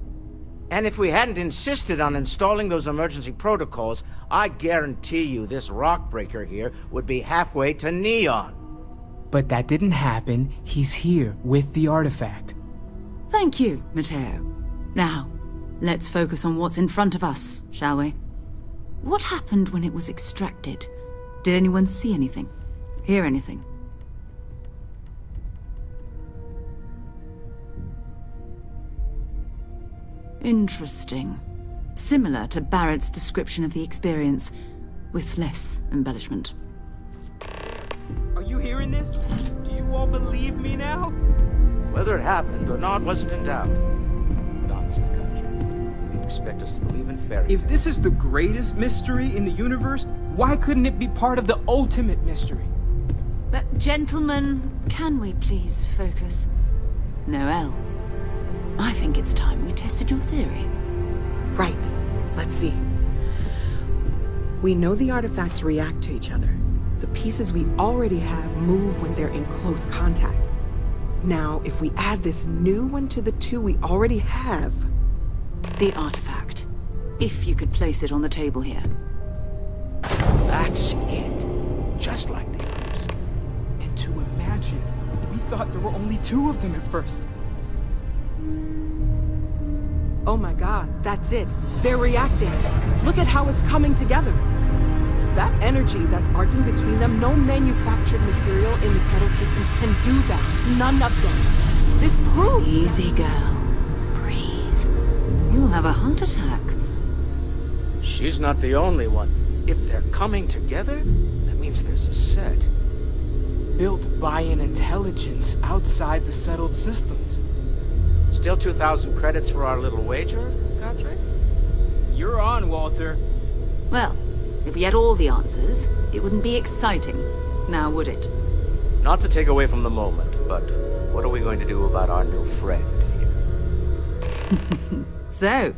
And if we hadn't insisted on installing those emergency protocols, I guarantee you this rock breaker here would be halfway to Neon. But that didn't happen. He's here with the artifact. Thank you, Matteo. Now, let's focus on what's in front of us, shall we? What happened when it was extracted? Did anyone see anything? Hear anything? Interesting. similar to Barrett's description of the experience, with less embellishment. Are you hearing this? Do you all believe me now? Whether it happened or not wasn't in doubt. But honestly, Country, if you expect us to believe in fairy If this is the greatest mystery in the universe, why couldn't it be part of the ultimate mystery? But gentlemen, can we please focus? Noel, I think it's time we tested your theory. Right. Let's see. We know the artifacts react to each other. The pieces we already have move when they're in close contact. Now, if we add this new one to the two we already have... The artifact. If you could place it on the table here. That's it. Just like the others. And to imagine, we thought there were only 2 of them at first. Oh my god, that's it. They're reacting. Look at how it's coming together. That energy that's arcing between them, no manufactured material in the settled systems can do that. None of them. This proves... Easy, girl. Breathe. You'll have a heart attack. She's not the only one. If they're coming together, that means there's a set. Built by an intelligence outside the settled systems. Still 2,000 credits for our little wager, Country? You're on, Walter. Well, if we had all the answers, it wouldn't be exciting, now would it? Not to take away from the moment, but what are we going to do about our new friend here? So,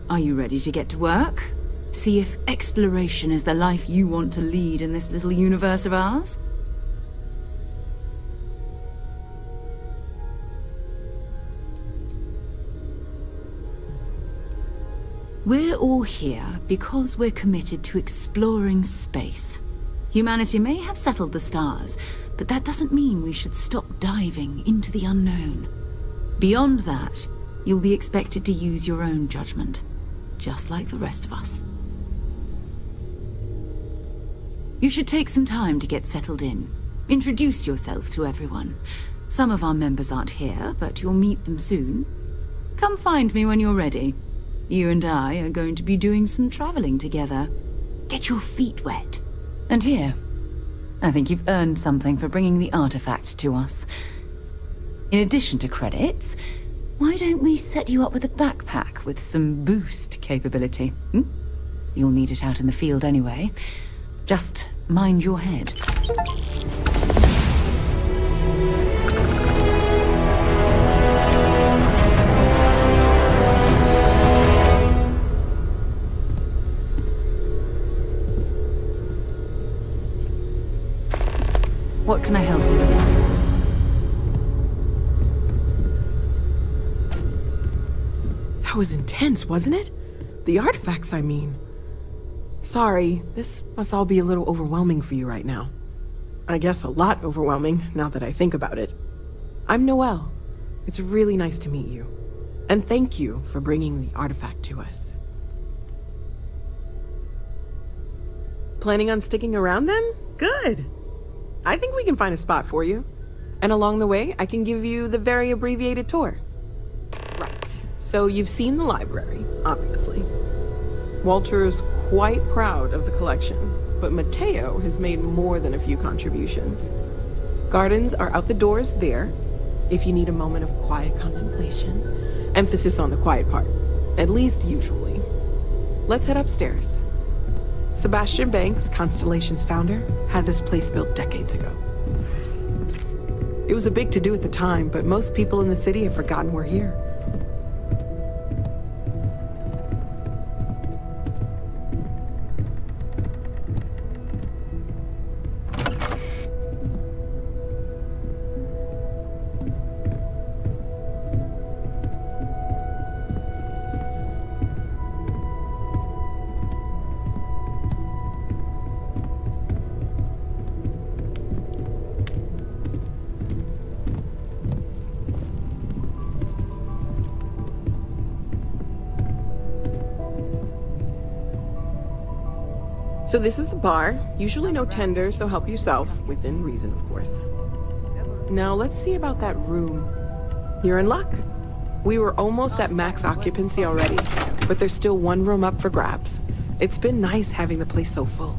are you ready to get to work? See if exploration is the life you want to lead in this little universe of ours? We're all here because we're committed to exploring space. Humanity may have settled the stars, but that doesn't mean we should stop diving into the unknown. Beyond that, you'll be expected to use your own judgment, just like the rest of us. You should take some time to get settled in. Introduce yourself to everyone. Some of our members aren't here, but you'll meet them soon. Come find me when you're ready. You and I are going to be doing some traveling together. Get your feet wet. And here, I think you've earned something for bringing the artifact to us. In addition to credits, why don't we set you up with a backpack with some boost capability? You'll need it out in the field anyway. Just mind your head. What can I help you with? That was intense, wasn't it? The artifacts, I mean. Sorry, this must all be a little overwhelming for you right now. I guess a lot overwhelming, now that I think about it. I'm Noelle. It's really nice to meet you. And thank you for bringing the artifact to us. Planning on sticking around then? Good. I think we can find a spot for you. And along the way, I can give you the very abbreviated tour. Right. So you've seen the library, obviously. Walter's quite proud of the collection, but Mateo has made more than a few contributions. Gardens are out the doors there, if you need a moment of quiet contemplation. Emphasis on the quiet part, at least usually. Let's head upstairs. Sebastian Banks, Constellation's founder, had this place built decades ago. It was a big to-do at the time, but most people in the city have forgotten we're here. So this is the bar. Usually no tender, so help yourself, within reason, of course. Now let's see about that room. You're in luck. We were almost at max occupancy already. but there's still one room up for grabs. It's been nice having the place so full.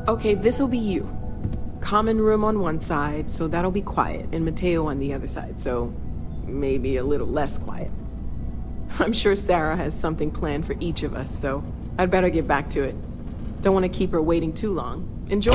Okay, this'll be you. Common room on one side, so that'll be quiet, and Mateo on the other side, so maybe a little less quiet. I'm sure Sarah has something planned for each of us, so I'd better get back to it. Don't want to keep her waiting too long. Enjoy!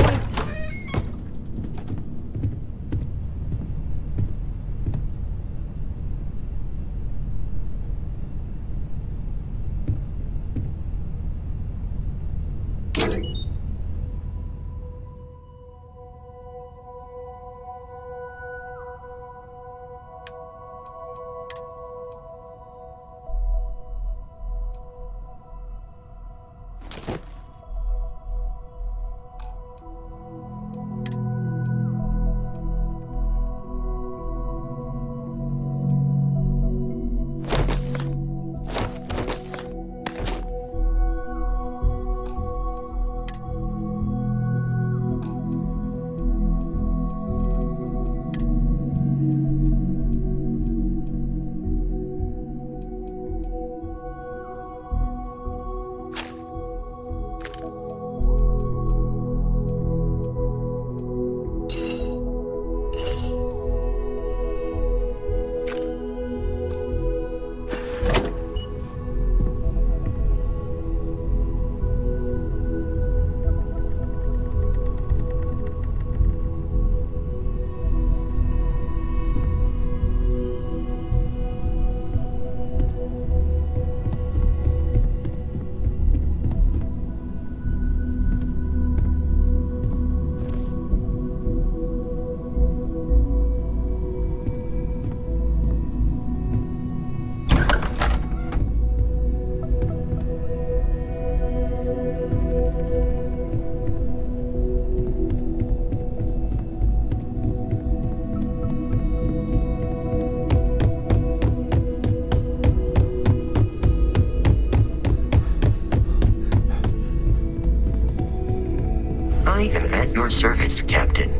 I am at your service, Captain.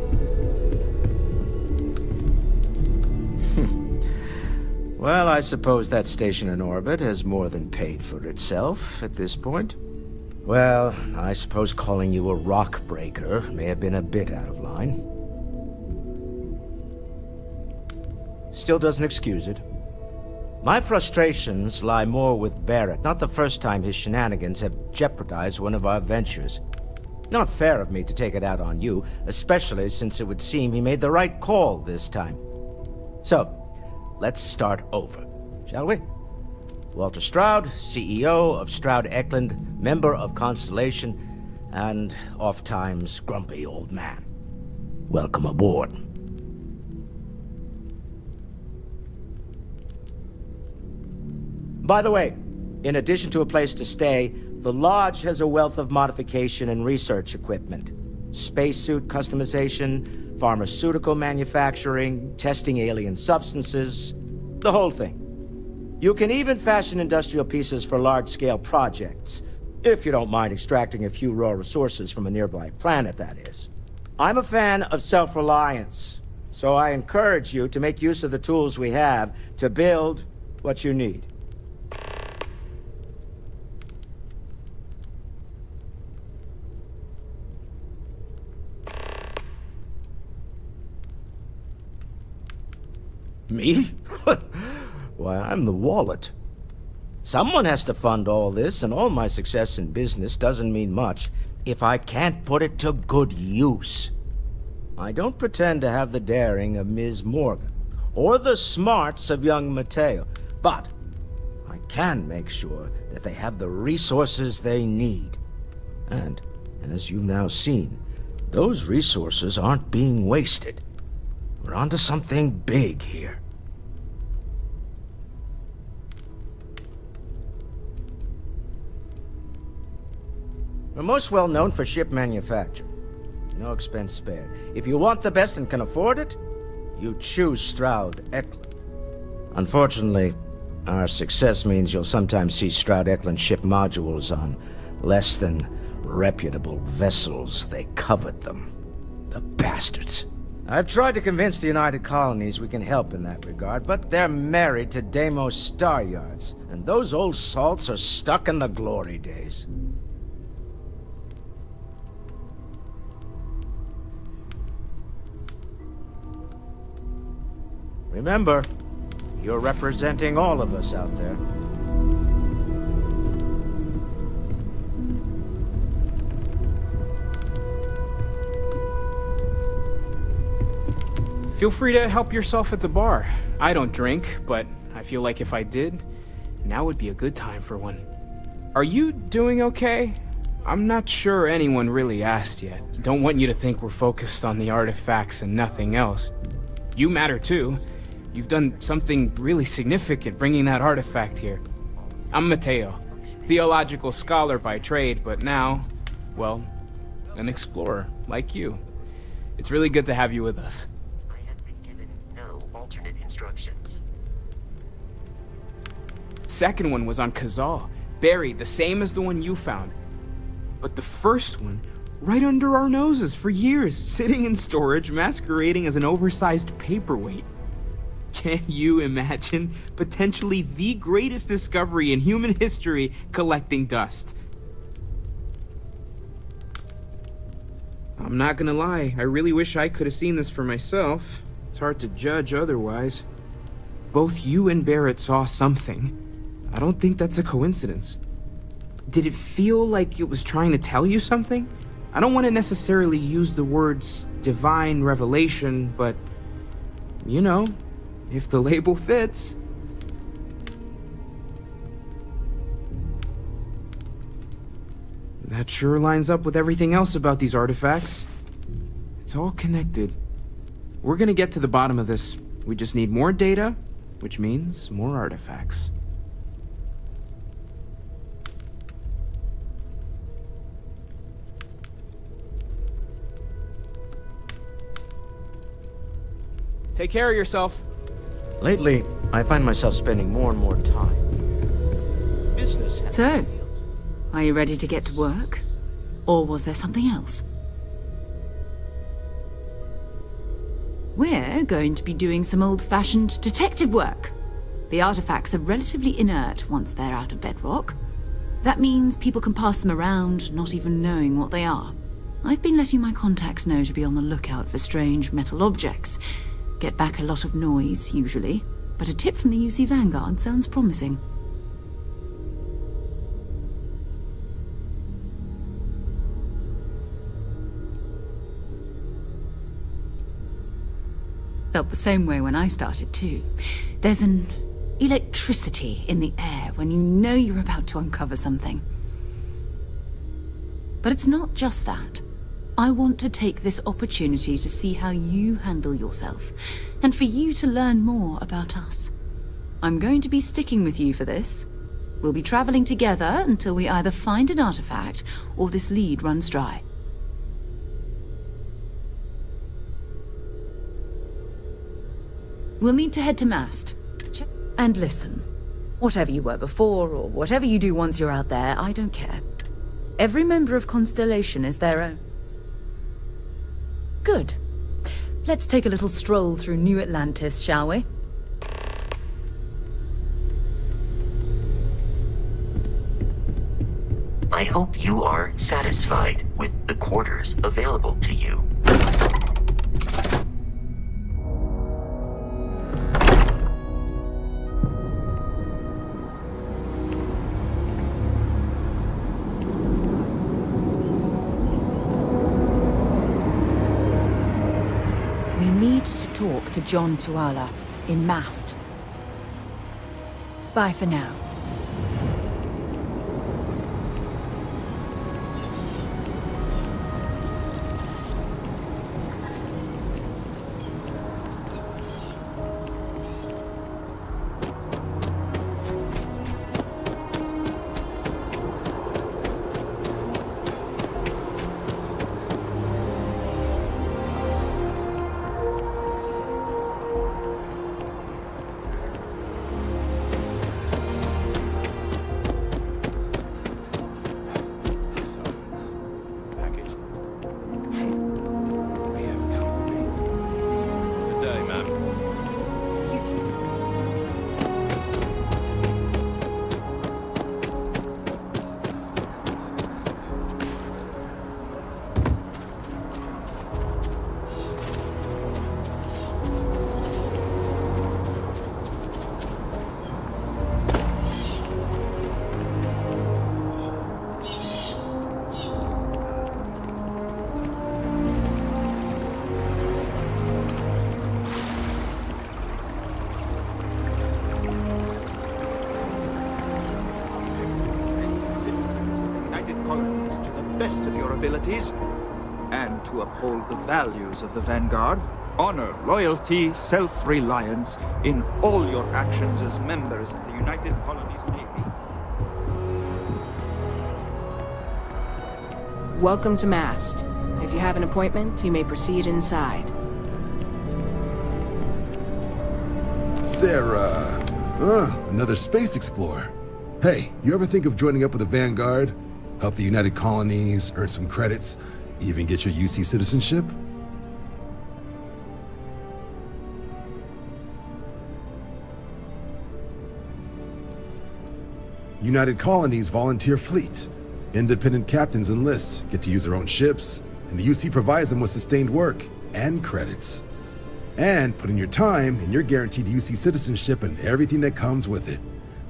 Well, I suppose that station in orbit has more than paid for itself at this point. Well, I suppose calling you a rock breaker may have been a bit out of line. Still doesn't excuse it. My frustrations lie more with Barrett. Not the first time his shenanigans have jeopardized one of our ventures. Not fair of me to take it out on you, especially since it would seem he made the right call this time. So, let's start over, shall we? Walter Stroud, CEO of Stroud Eklund, member of Constellation, and oft-times grumpy old man. Welcome aboard. By the way, in addition to a place to stay, the Lodge has a wealth of modification and research equipment. Spacesuit customization, pharmaceutical manufacturing, testing alien substances, the whole thing. You can even fashion industrial pieces for large-scale projects, if you don't mind extracting a few raw resources from a nearby planet, that is. I'm a fan of self-reliance, so I encourage you to make use of the tools we have to build what you need. Me? Why, I'm the wallet. Someone has to fund all this, and all my success in business doesn't mean much if I can't put it to good use. I don't pretend to have the daring of Ms. Morgan, or the smarts of young Mateo, but I can make sure that they have the resources they need. And, as you've now seen, those resources aren't being wasted. We're onto something big here. We're most well known for ship manufacture. No expense spared. If you want the best and can afford it, you choose Stroud-Eklund. Unfortunately, our success means you'll sometimes see Stroud-Eklund ship modules on less than reputable vessels. They covet them. The bastards. I've tried to convince the United Colonies we can help in that regard, but they're married to Deimos Star Yards, and those old salts are stuck in the glory days. Remember, you're representing all of us out there. Feel free to help yourself at the bar. I don't drink, but I feel like if I did, now would be a good time for one. Are you doing okay? I'm not sure anyone really asked yet. Don't want you to think we're focused on the artifacts and nothing else. You matter too. You've done something really significant bringing that artifact here. I'm Mateo, theological scholar by trade, but now, well, an explorer like you. It's really good to have you with us. Second one was on Kazal, buried the same as the one you found. But the first one, right under our noses for years, sitting in storage, masquerading as an oversized paperweight. Can you imagine potentially the greatest discovery in human history collecting dust? I'm not gonna lie, I really wish I could have seen this for myself. It's hard to judge otherwise. Both you and Barrett saw something. I don't think that's a coincidence. Did it feel like it was trying to tell you something? I don't want to necessarily use the words divine revelation, but, you know, if the label fits. That sure lines up with everything else about these artifacts. It's all connected. We're gonna get to the bottom of this. We just need more data, which means more artifacts. Take care of yourself. Lately, I find myself spending more and more time. Business has... So, are you ready to get to work? Or was there something else? We're going to be doing some old-fashioned detective work. The artifacts are relatively inert once they're out of bedrock. That means people can pass them around, not even knowing what they are. I've been letting my contacts know to be on the lookout for strange metal objects. Get back a lot of noise, usually, but a tip from the UC Vanguard sounds promising. Felt the same way when I started too. There's an electricity in the air when you know you're about to uncover something. But it's not just that. I want to take this opportunity to see how you handle yourself, and for you to learn more about us. I'm going to be sticking with you for this. We'll be traveling together until we either find an artifact or this lead runs dry. We'll need to head to Mast. And listen, whatever you were before, or whatever you do once you're out there, I don't care. Every member of Constellation is their own. Good. Let's take a little stroll through New Atlantis, shall we? I hope you are satisfied with the quarters available to you. To talk to John Tuala in Mast. Bye for now. abilities, and to uphold the values of the Vanguard. Honor, loyalty, self-reliance in all your actions as members of the United Colonies Navy. Welcome to Mast. If you have an appointment, you may proceed inside. Sarah! Another space explorer. Hey, you ever think of joining up with the Vanguard? Help the United Colonies, earn some credits, even get your UC citizenship? United Colonies Volunteer Fleet. Independent captains enlist, get to use their own ships, and the UC provides them with sustained work and credits. And put in your time, and you're guaranteed UC citizenship and everything that comes with it.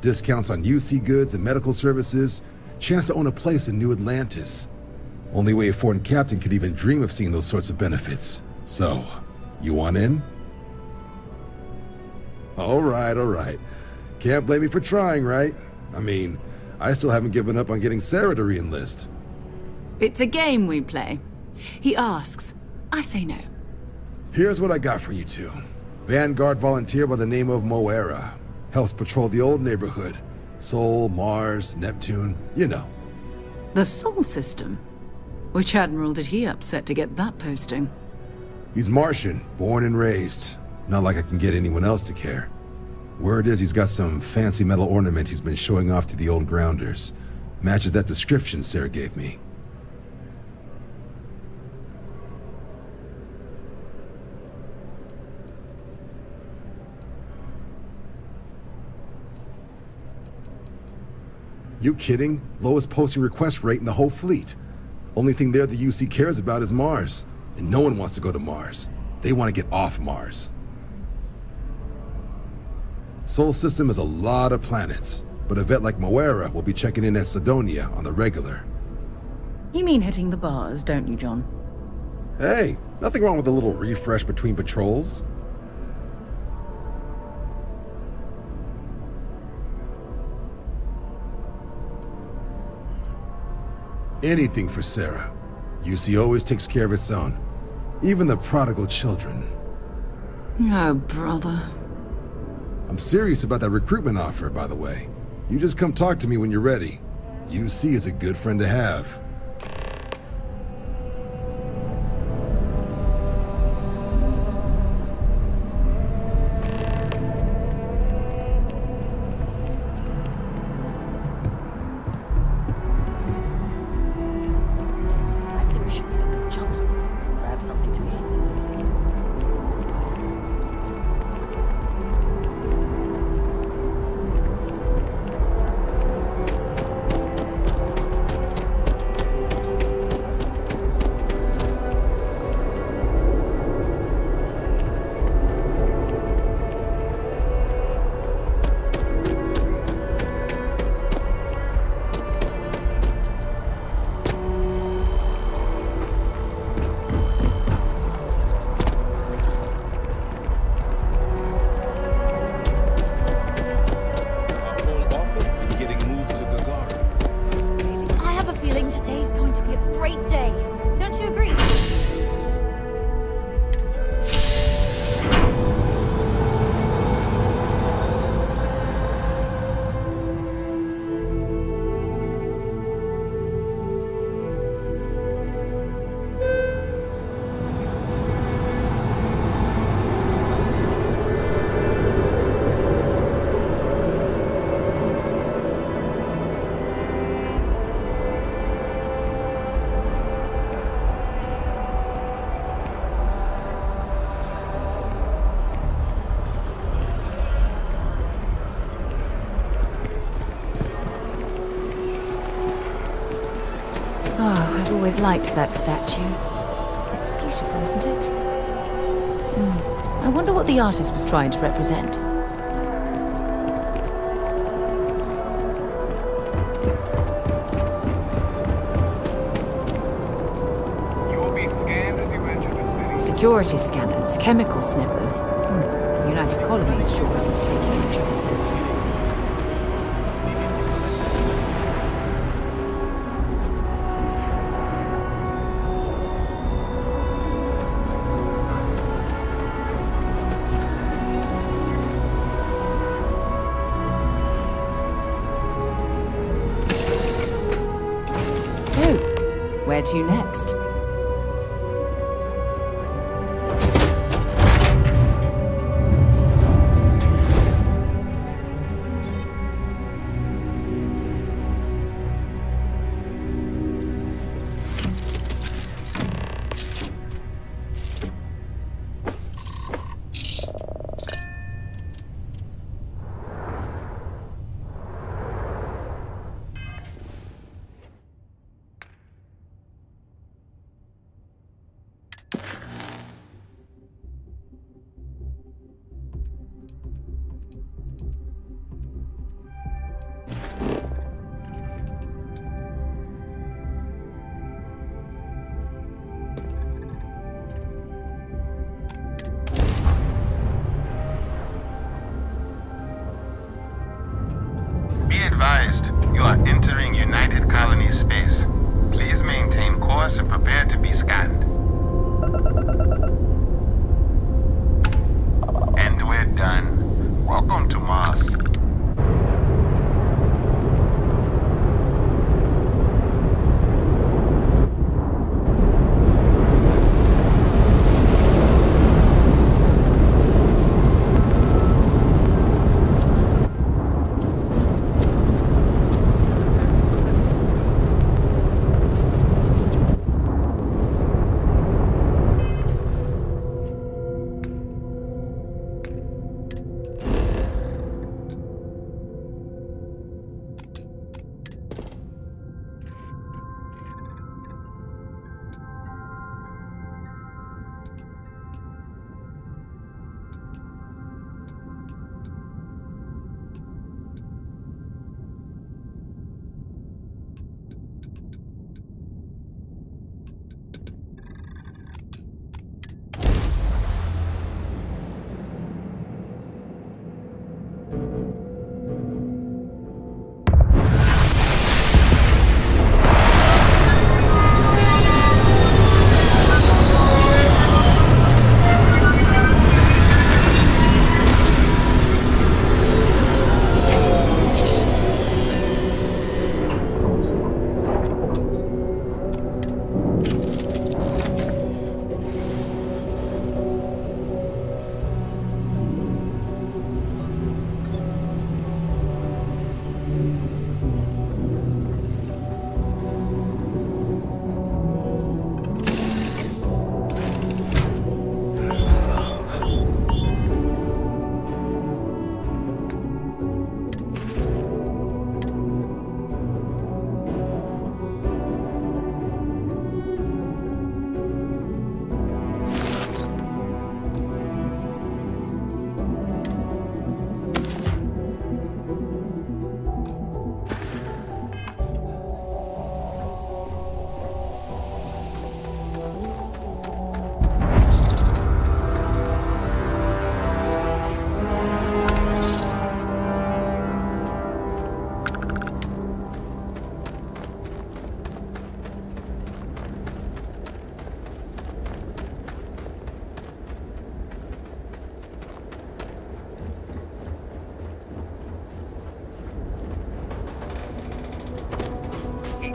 Discounts on UC goods and medical services, chance to own a place in New Atlantis. Only way a foreign captain could even dream of seeing those sorts of benefits. So, you want in? All right. Can't blame me for trying, right? I mean, I still haven't given up on getting Sarah to re-enlist. It's a game we play. He asks, I say no. Here's what I got for you two. Vanguard volunteer by the name of Moera. Helps patrol the old neighborhood. Sol, Mars, Neptune, you know. The Sol system? Which admiral did he upset to get that posting? He's Martian, born and raised. Not like I can get anyone else to care. Word is he's got some fancy metal ornament he's been showing off to the old grounders. Matches that description Sarah gave me. You kidding? Lowest posting request rate in the whole fleet. Only thing there the UC cares about is Mars. And no one wants to go to Mars. They want to get off Mars. Sol system has a lot of planets, but a vet like Moera will be checking in at Sidonia on the regular. You mean hitting the bars, don't you, John? Hey, nothing wrong with a little refresh between patrols. Anything for Sarah. UC always takes care of its own. Even the prodigal children. Oh, brother. I'm serious about that recruitment offer, by the way. You just come talk to me when you're ready. UC is a good friend to have. I think we should meet up at Chunk's and grab something to eat. I've always liked that statue. It's beautiful, isn't it? I wonder what the artist was trying to represent. You will be scanned as you enter the city. Security scanners, chemical sniffers. The United Colonies sure isn't taking any chances. Where to next? Be advised, you are entering United Colony space. Please maintain course and prepare to be scanned. And we're done. Welcome to Mars.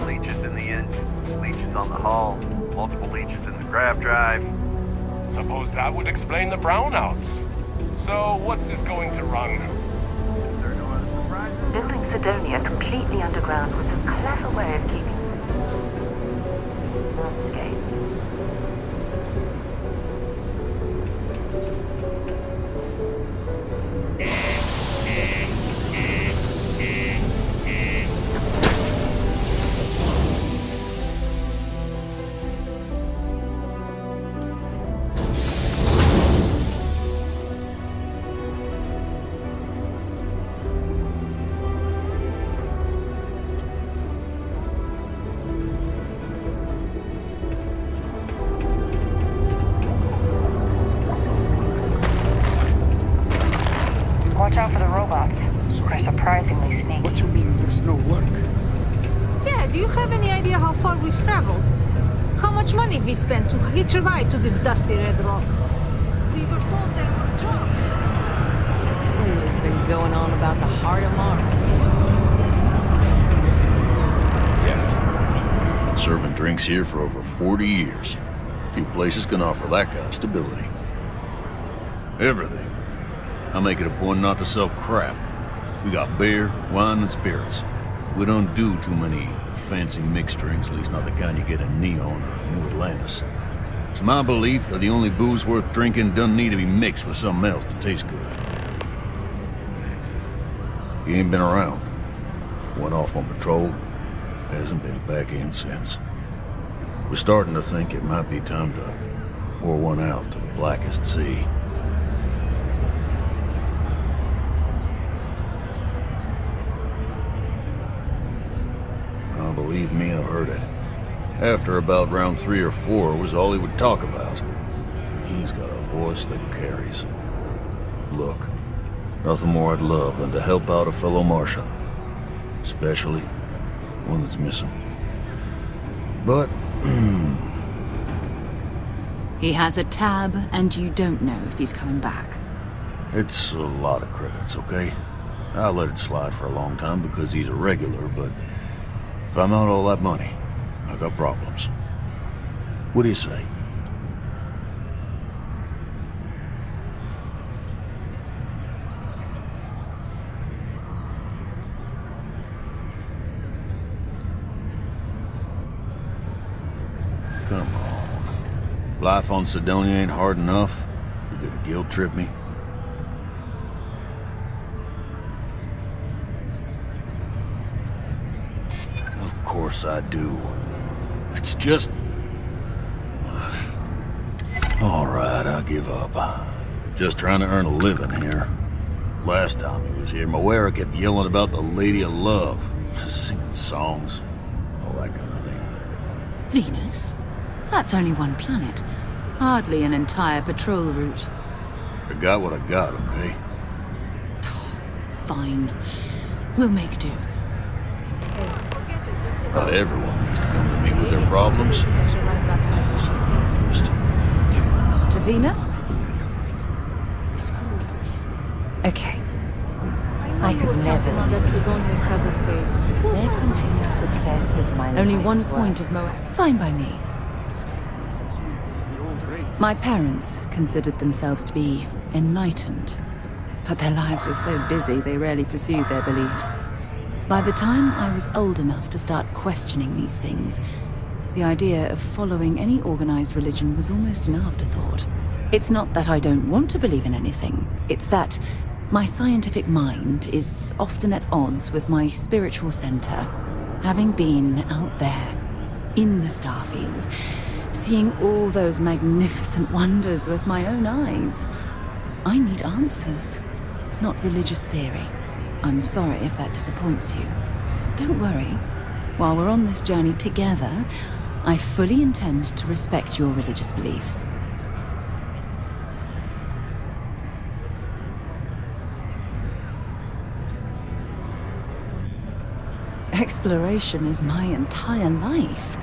Leeches in the engine, leeches on the hull, multiple leeches in the grav drive. Suppose that would explain the brownouts. So, what's this going to run? Building Sidonia completely underground was a clever way of keeping... Okay. Watch out for the robots. They're surprisingly sneaky. What do you mean there's no work? Yeah, do you have any idea how far we've traveled? How much money we spent to hitch a ride to this dusty red rock? We were told there were jobs. Lately's been going on about the heart of Mars. Yes. It serving drinks here for over 40 years. Few places can offer that kind of stability. Everything. I make it a point not to sell crap. We got beer, wine, and spirits. We don't do too many fancy mixed drinks, at least not the kind you get in Neon or New Atlantis. It's my belief that the only booze worth drinking doesn't need to be mixed with something else to taste good. He ain't been around. Went off on patrol. Hasn't been back in since. We're starting to think it might be time to pour one out to the blackest sea. Oh, believe me, I've heard it. After about round 3 or 4 was all he would talk about. And he's got a voice that carries. Look, nothing more I'd love than to help out a fellow Martian. Especially one that's missing. But, He has a tab, and you don't know if he's coming back. it's a lot of credits, okay? I let it slide for a long time because he's a regular, but if I'm out all that money, I got problems. What do you say? Come on. Life on Sidonia ain't hard enough. You gonna guilt trip me? Of course I do. It's just... Alright, I give up. Just trying to earn a living here. Last time he was here, Moera kept yelling about the Lady of Love. Singing songs. All that kind of thing. Venus? That's only one planet. Hardly an entire patrol route. I got what I got, okay? Fine. We'll make do. Not everyone needs to come to me with their problems. I'm a psychiatrist. To Venus? Okay. I could never leave this. Their continued success is my Only life's one work. point of Fine by me. My parents considered themselves to be enlightened, but their lives were so busy they rarely pursued their beliefs. By the time I was old enough to start questioning these things, the idea of following any organized religion was almost an afterthought. It's not that I don't want to believe in anything, it's that my scientific mind is often at odds with my spiritual center. Having been out there, in the Starfield, seeing all those magnificent wonders with my own eyes, I need answers, not religious theory. I'm sorry if that disappoints you. Don't worry. While we're on this journey together, I fully intend to respect your religious beliefs. Exploration is my entire life.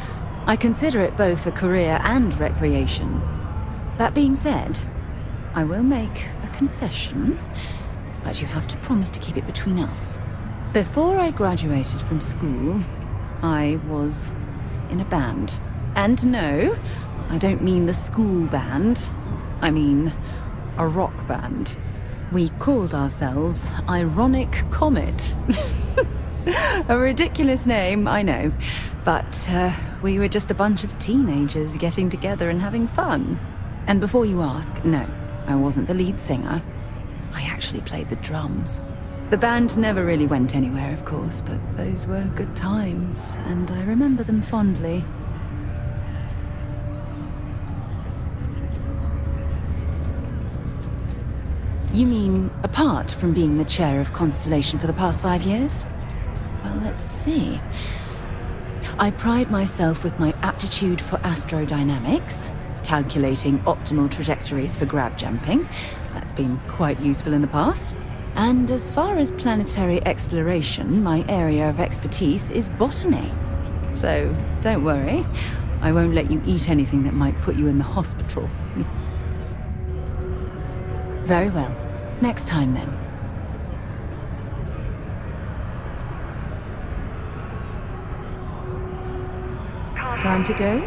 I consider it both a career and recreation. That being said, I will make a confession, but you have to promise to keep it between us. Before I graduated from school, I was in a band. And no, I don't mean the school band. I mean a rock band. We called ourselves Ironic Comet. A ridiculous name, I know. But we were just a bunch of teenagers getting together and having fun. And before you ask, no, I wasn't the lead singer. I actually played the drums. The band never really went anywhere, of course, but those were good times, and I remember them fondly. You mean, apart from being the chair of Constellation for the past 5 years? Well, let's see. I pride myself with my aptitude for astrodynamics, calculating optimal trajectories for grav jumping. That's been quite useful in the past. And as far as planetary exploration, my area of expertise is botany. So, don't worry. I won't let you eat anything that might put you in the hospital. Very well. Next time, then. Time to go?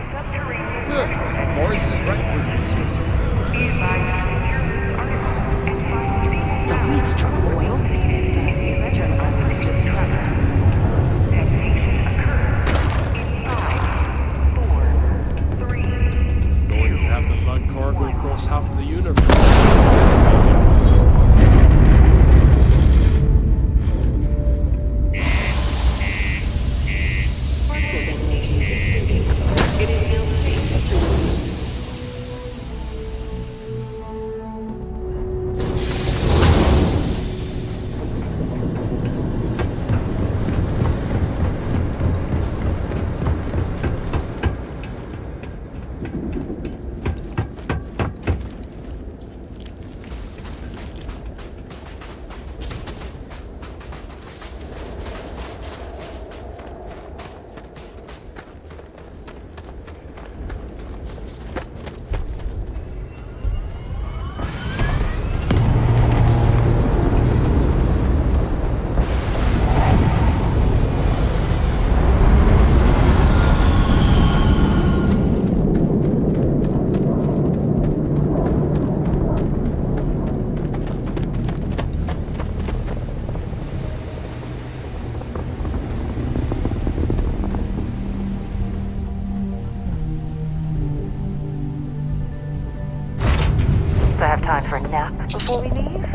Morris is right with these sources. So we struck oil? Turns out it was just rubber. Going to have to lug cargo across half the universe. I have time for a nap before we leave?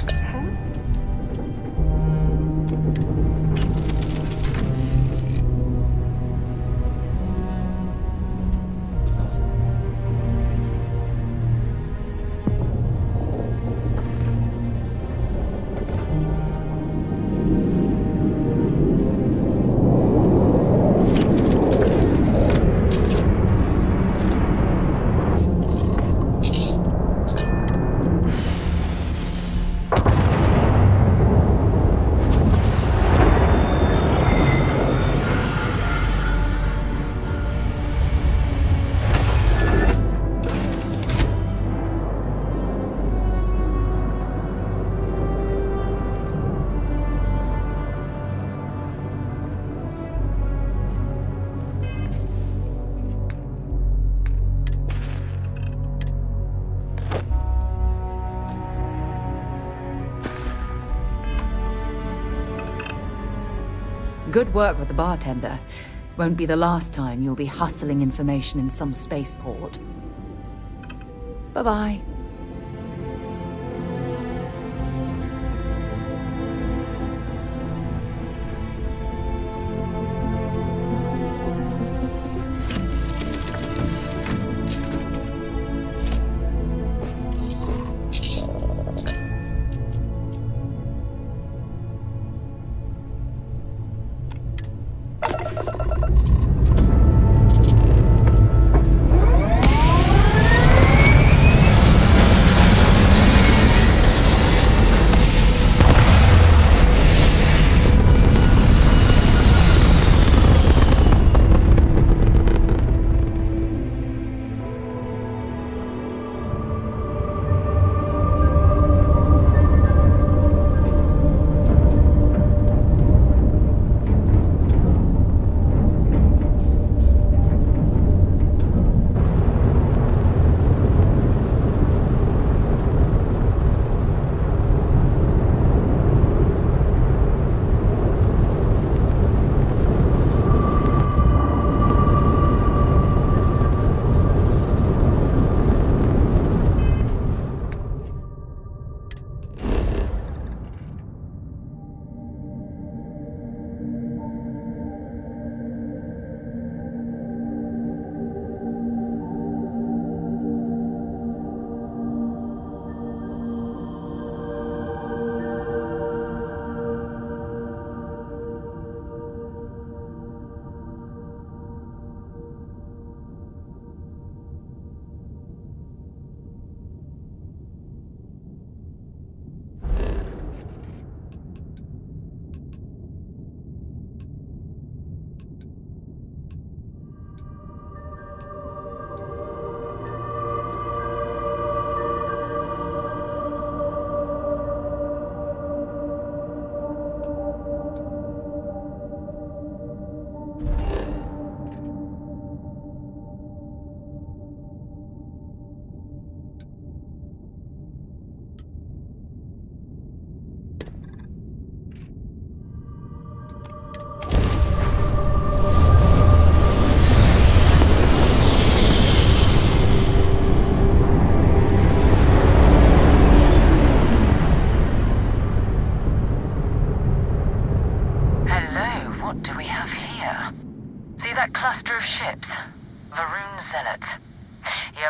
Good work with the bartender. Won't be the last time you'll be hustling information in some spaceport. Bye-bye.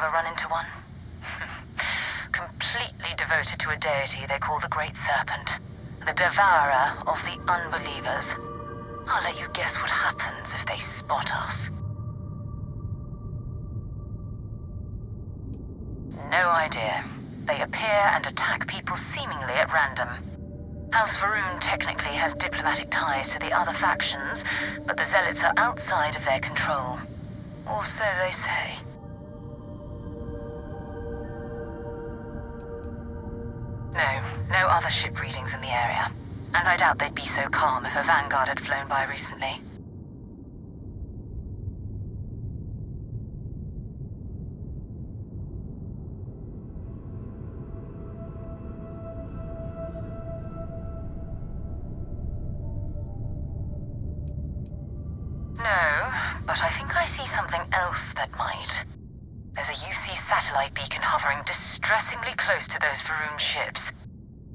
ever run into one? Completely devoted to a deity they call the Great Serpent, the devourer of the unbelievers. I'll let you guess what happens if they spot us. No idea. They appear and attack people seemingly at random. House Varun technically has diplomatic ties to the other factions, but the Zealots are outside of their control. Or so they say. No other ship readings in the area. And I doubt they'd be so calm if a Vanguard had flown by recently. No, but I think I see something else that might. There's a UC satellite beacon hovering distressingly close to those Varun ships.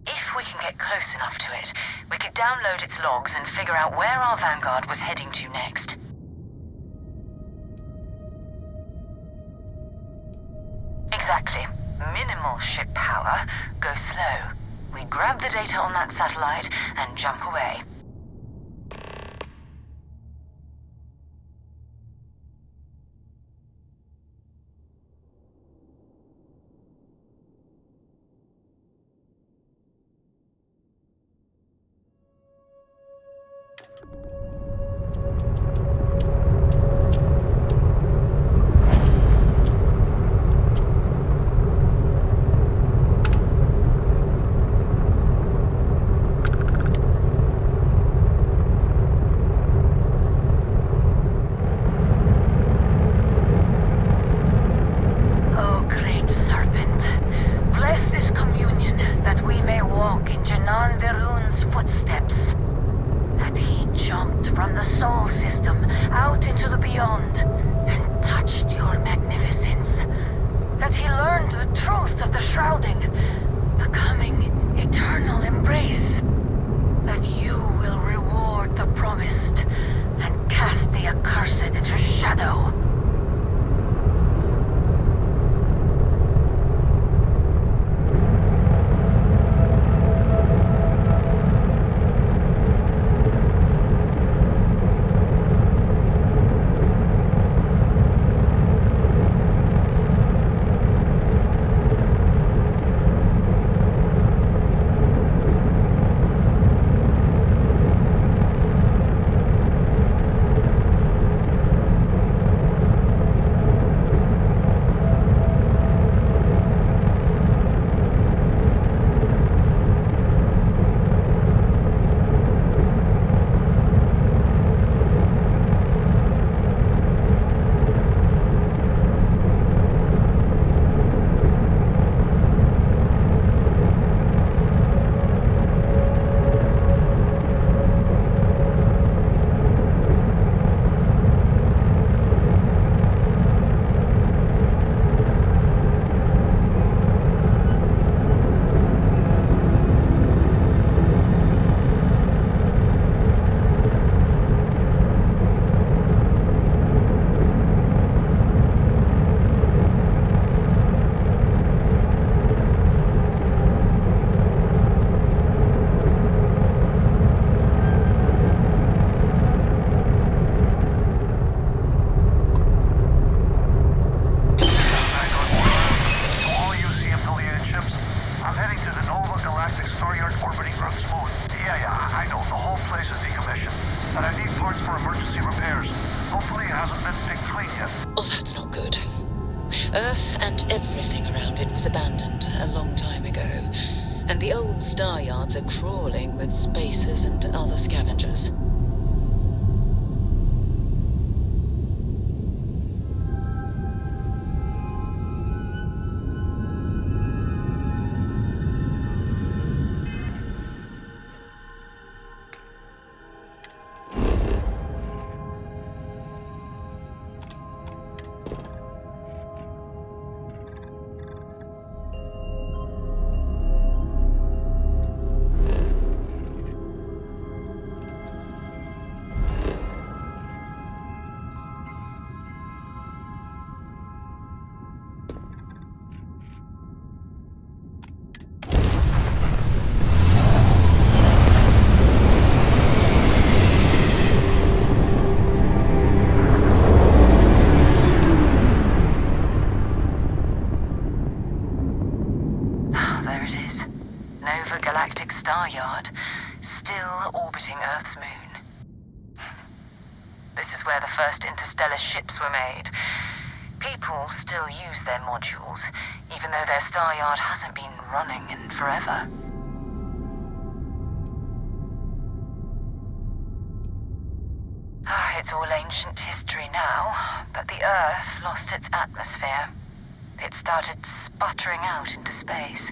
If we can get close enough to it, we could download its logs and figure out where our Vanguard was heading to next. Exactly. Minimal ship power, go slow. We grab the data on that satellite and jump away. Earth and everything around it was abandoned a long time ago, and the old star yards are crawling with spacers and other scavengers. Nova Galactic Star Yard, still orbiting Earth's moon. This is where the first interstellar ships were made. People still use their modules, even though their star yard hasn't been running in forever. It's all ancient history now, but the Earth lost its atmosphere. It started sputtering out into space.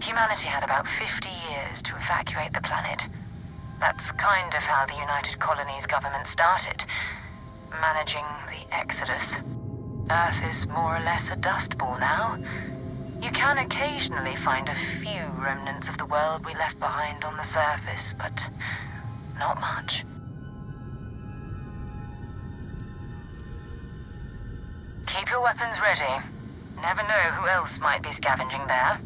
Humanity had about 50 years to evacuate the planet. That's kind of how the United Colonies government started, managing the exodus. Earth is more or less a dust ball now. You can occasionally find a few remnants of the world we left behind on the surface, but not much. Keep your weapons ready. Never know who else might be scavenging there.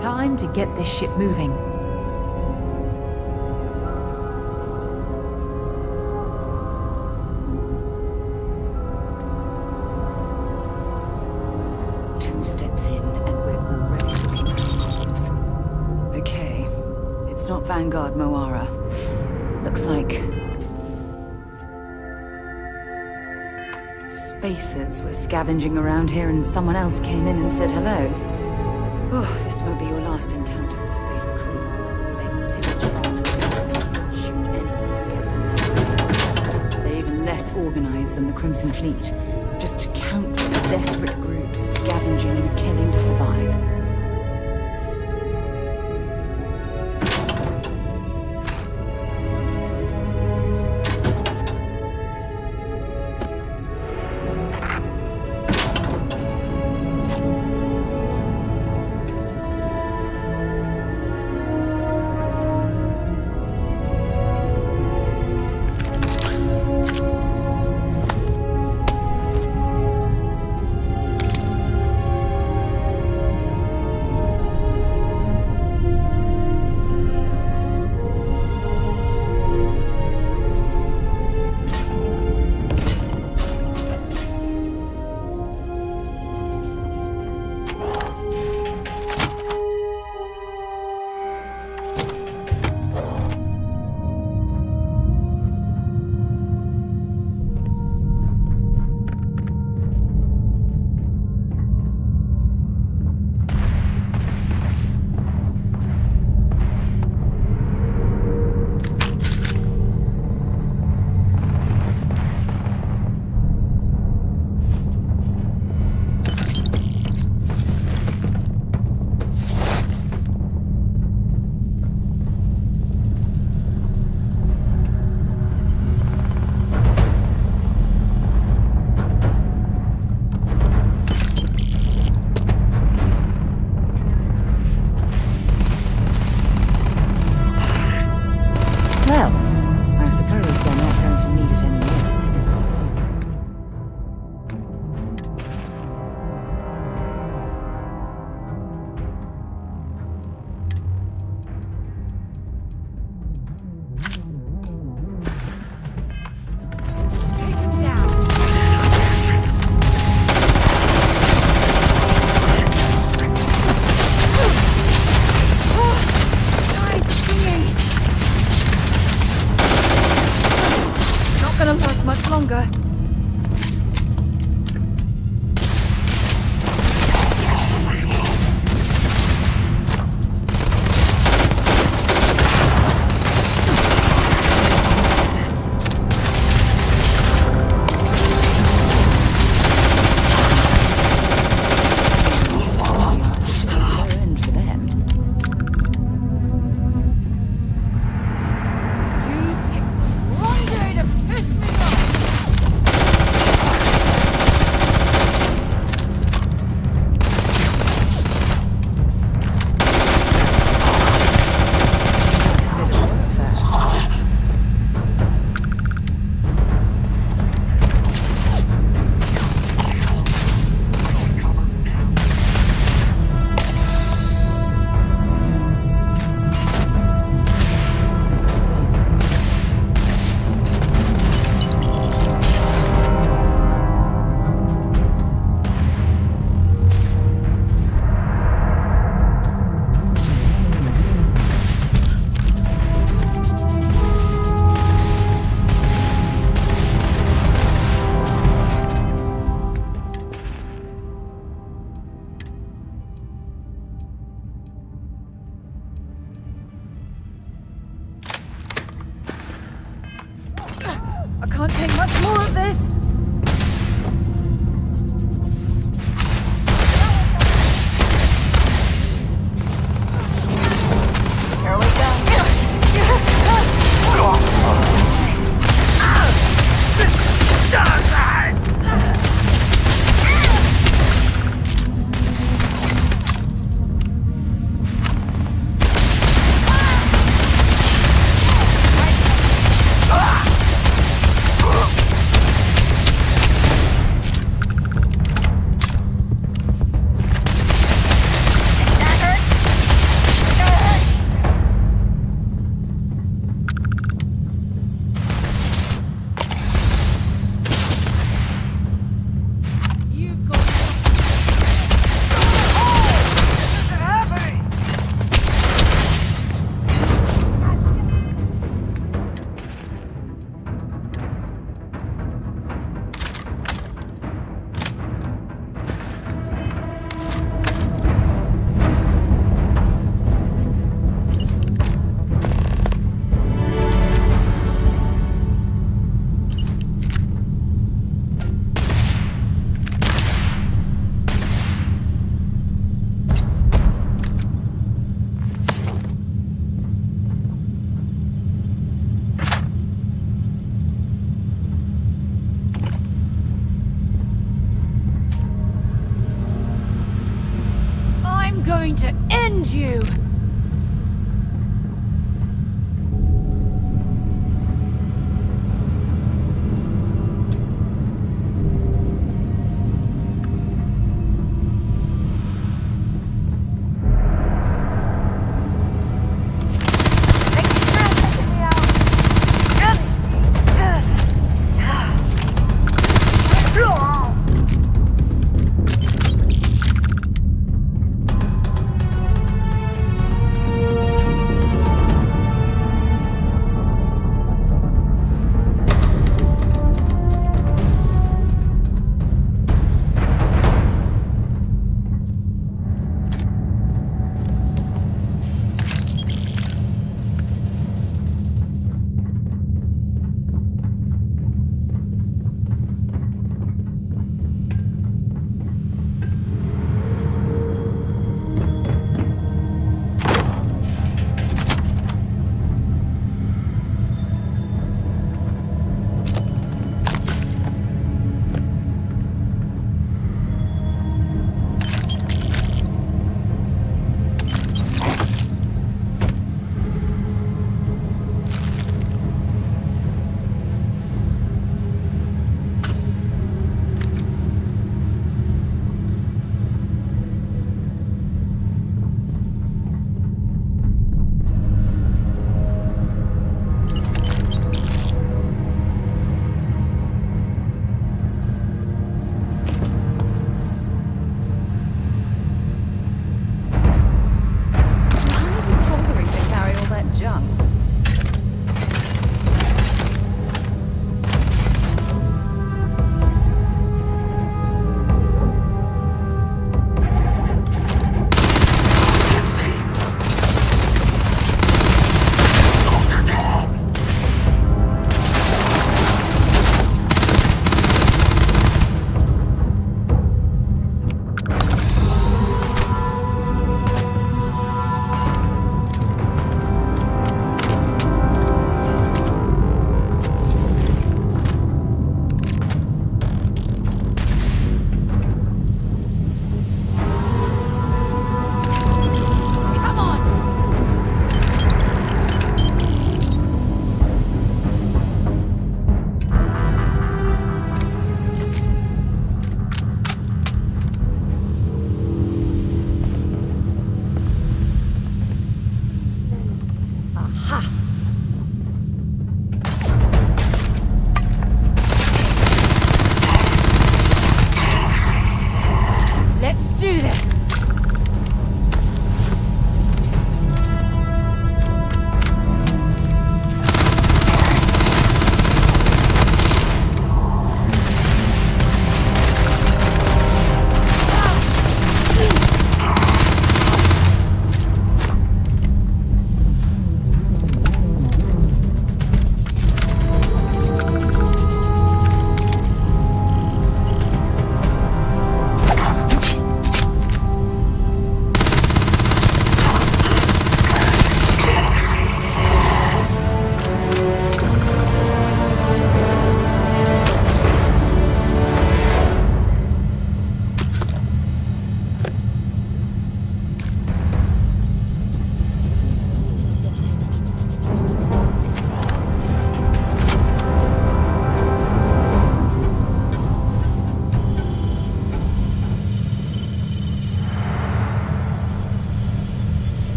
Time to get this ship moving. Two steps in, and we're already looking at lives. Okay, it's not Vanguard Moara. Looks like spacers were scavenging around here, and someone else came in and said hello. Oh, this won't be your last encounter with the space crew. They pillage artifacts and shoot anyone who gets in there. They're even less organized than the Crimson Fleet. Just countless desperate groups scavenging and killing to survive. going to end you!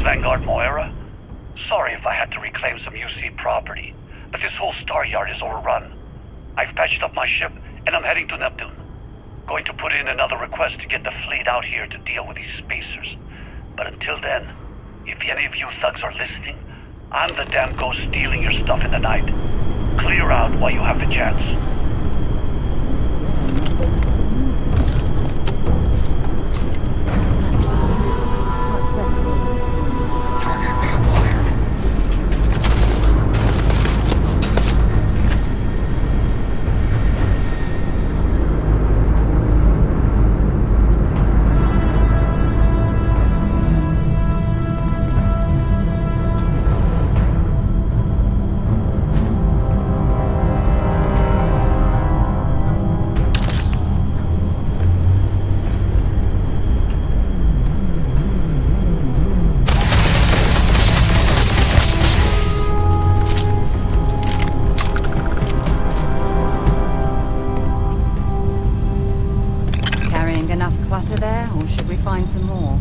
is Vanguard Moira. Sorry if I had to reclaim some UC property, but this whole star yard is overrun. I've patched up my ship, and I'm heading to Neptune. Going to put in another request to get the fleet out here to deal with these spacers. But until then, if any of you thugs are listening, I'm the damn ghost stealing your stuff in the night. Clear out while you have the chance. There, or should we find some more?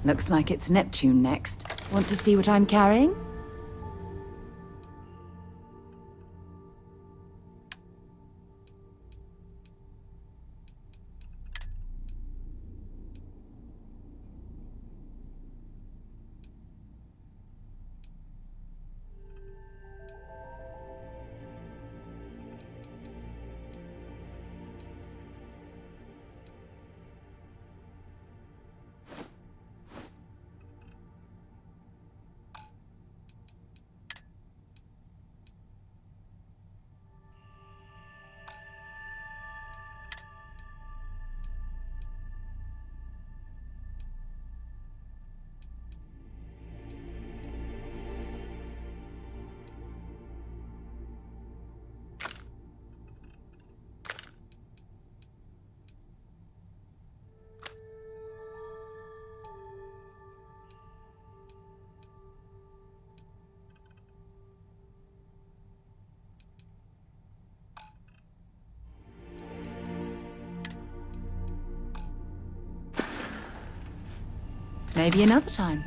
Looks like it's Neptune next. Want to see what I'm carrying? Maybe another time.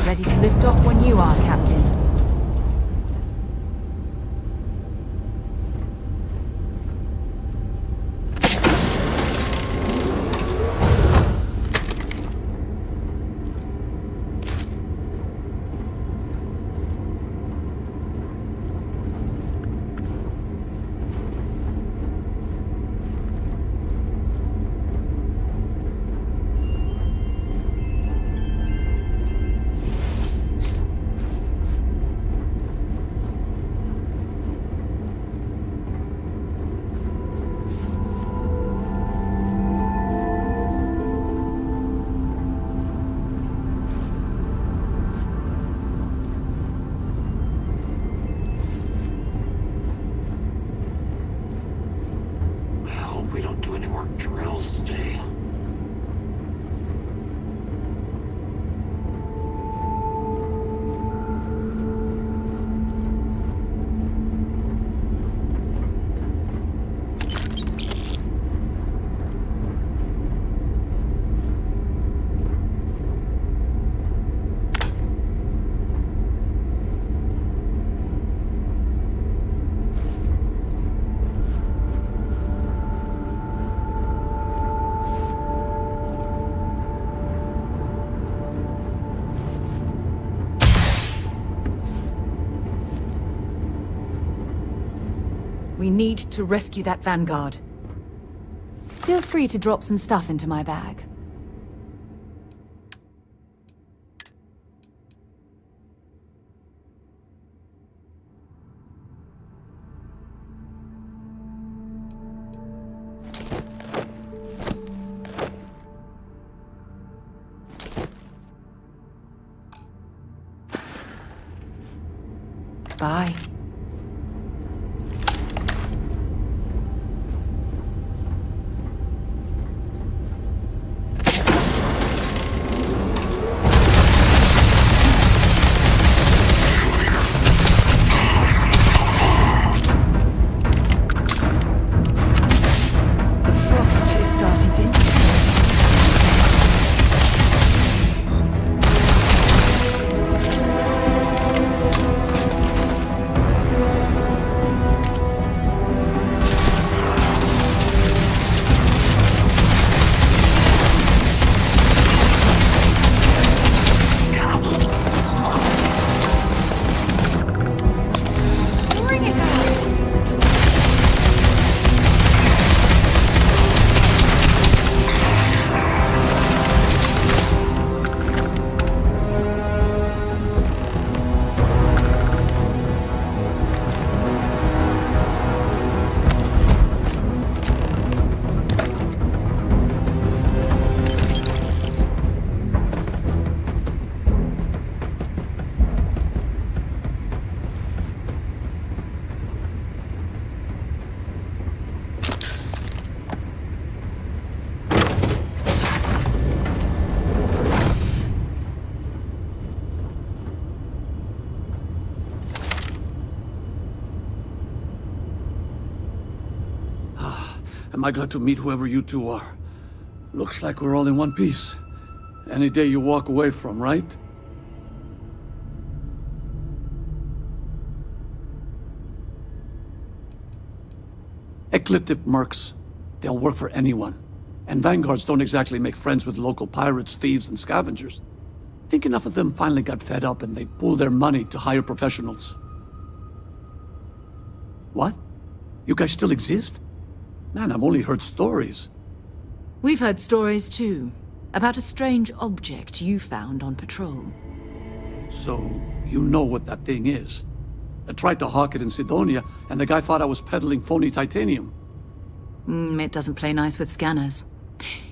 Ready to lift off when you are, Captain. We need to rescue that Vanguard. Feel free to drop some stuff into my bag. Bye. The frost is starting to Am I glad to meet whoever you two are. Looks like we're all in one piece. Any day you walk away from, right? Ecliptic mercs. They'll work for anyone. And vanguards don't exactly make friends with local pirates, thieves, and scavengers. I think enough of them finally got fed up and they pooled their money to hire professionals. What? You guys still exist? Man, I've only heard stories. We've heard stories too, about a strange object you found on patrol. So, you know what that thing is? I tried to hawk it in Sidonia, and the guy thought I was peddling phony titanium. It doesn't play nice with scanners.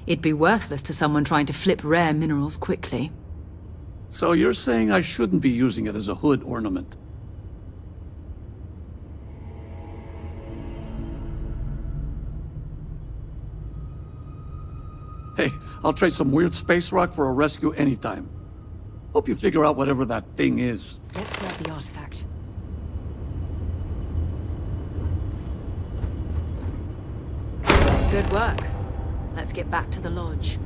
It'd be worthless to someone trying to flip rare minerals quickly. So you're saying I shouldn't be using it as a hood ornament? Hey, I'll trade some weird space rock for a rescue anytime. Hope you figure out whatever that thing is. Let's grab the artifact. Good work. Let's get back to the lodge.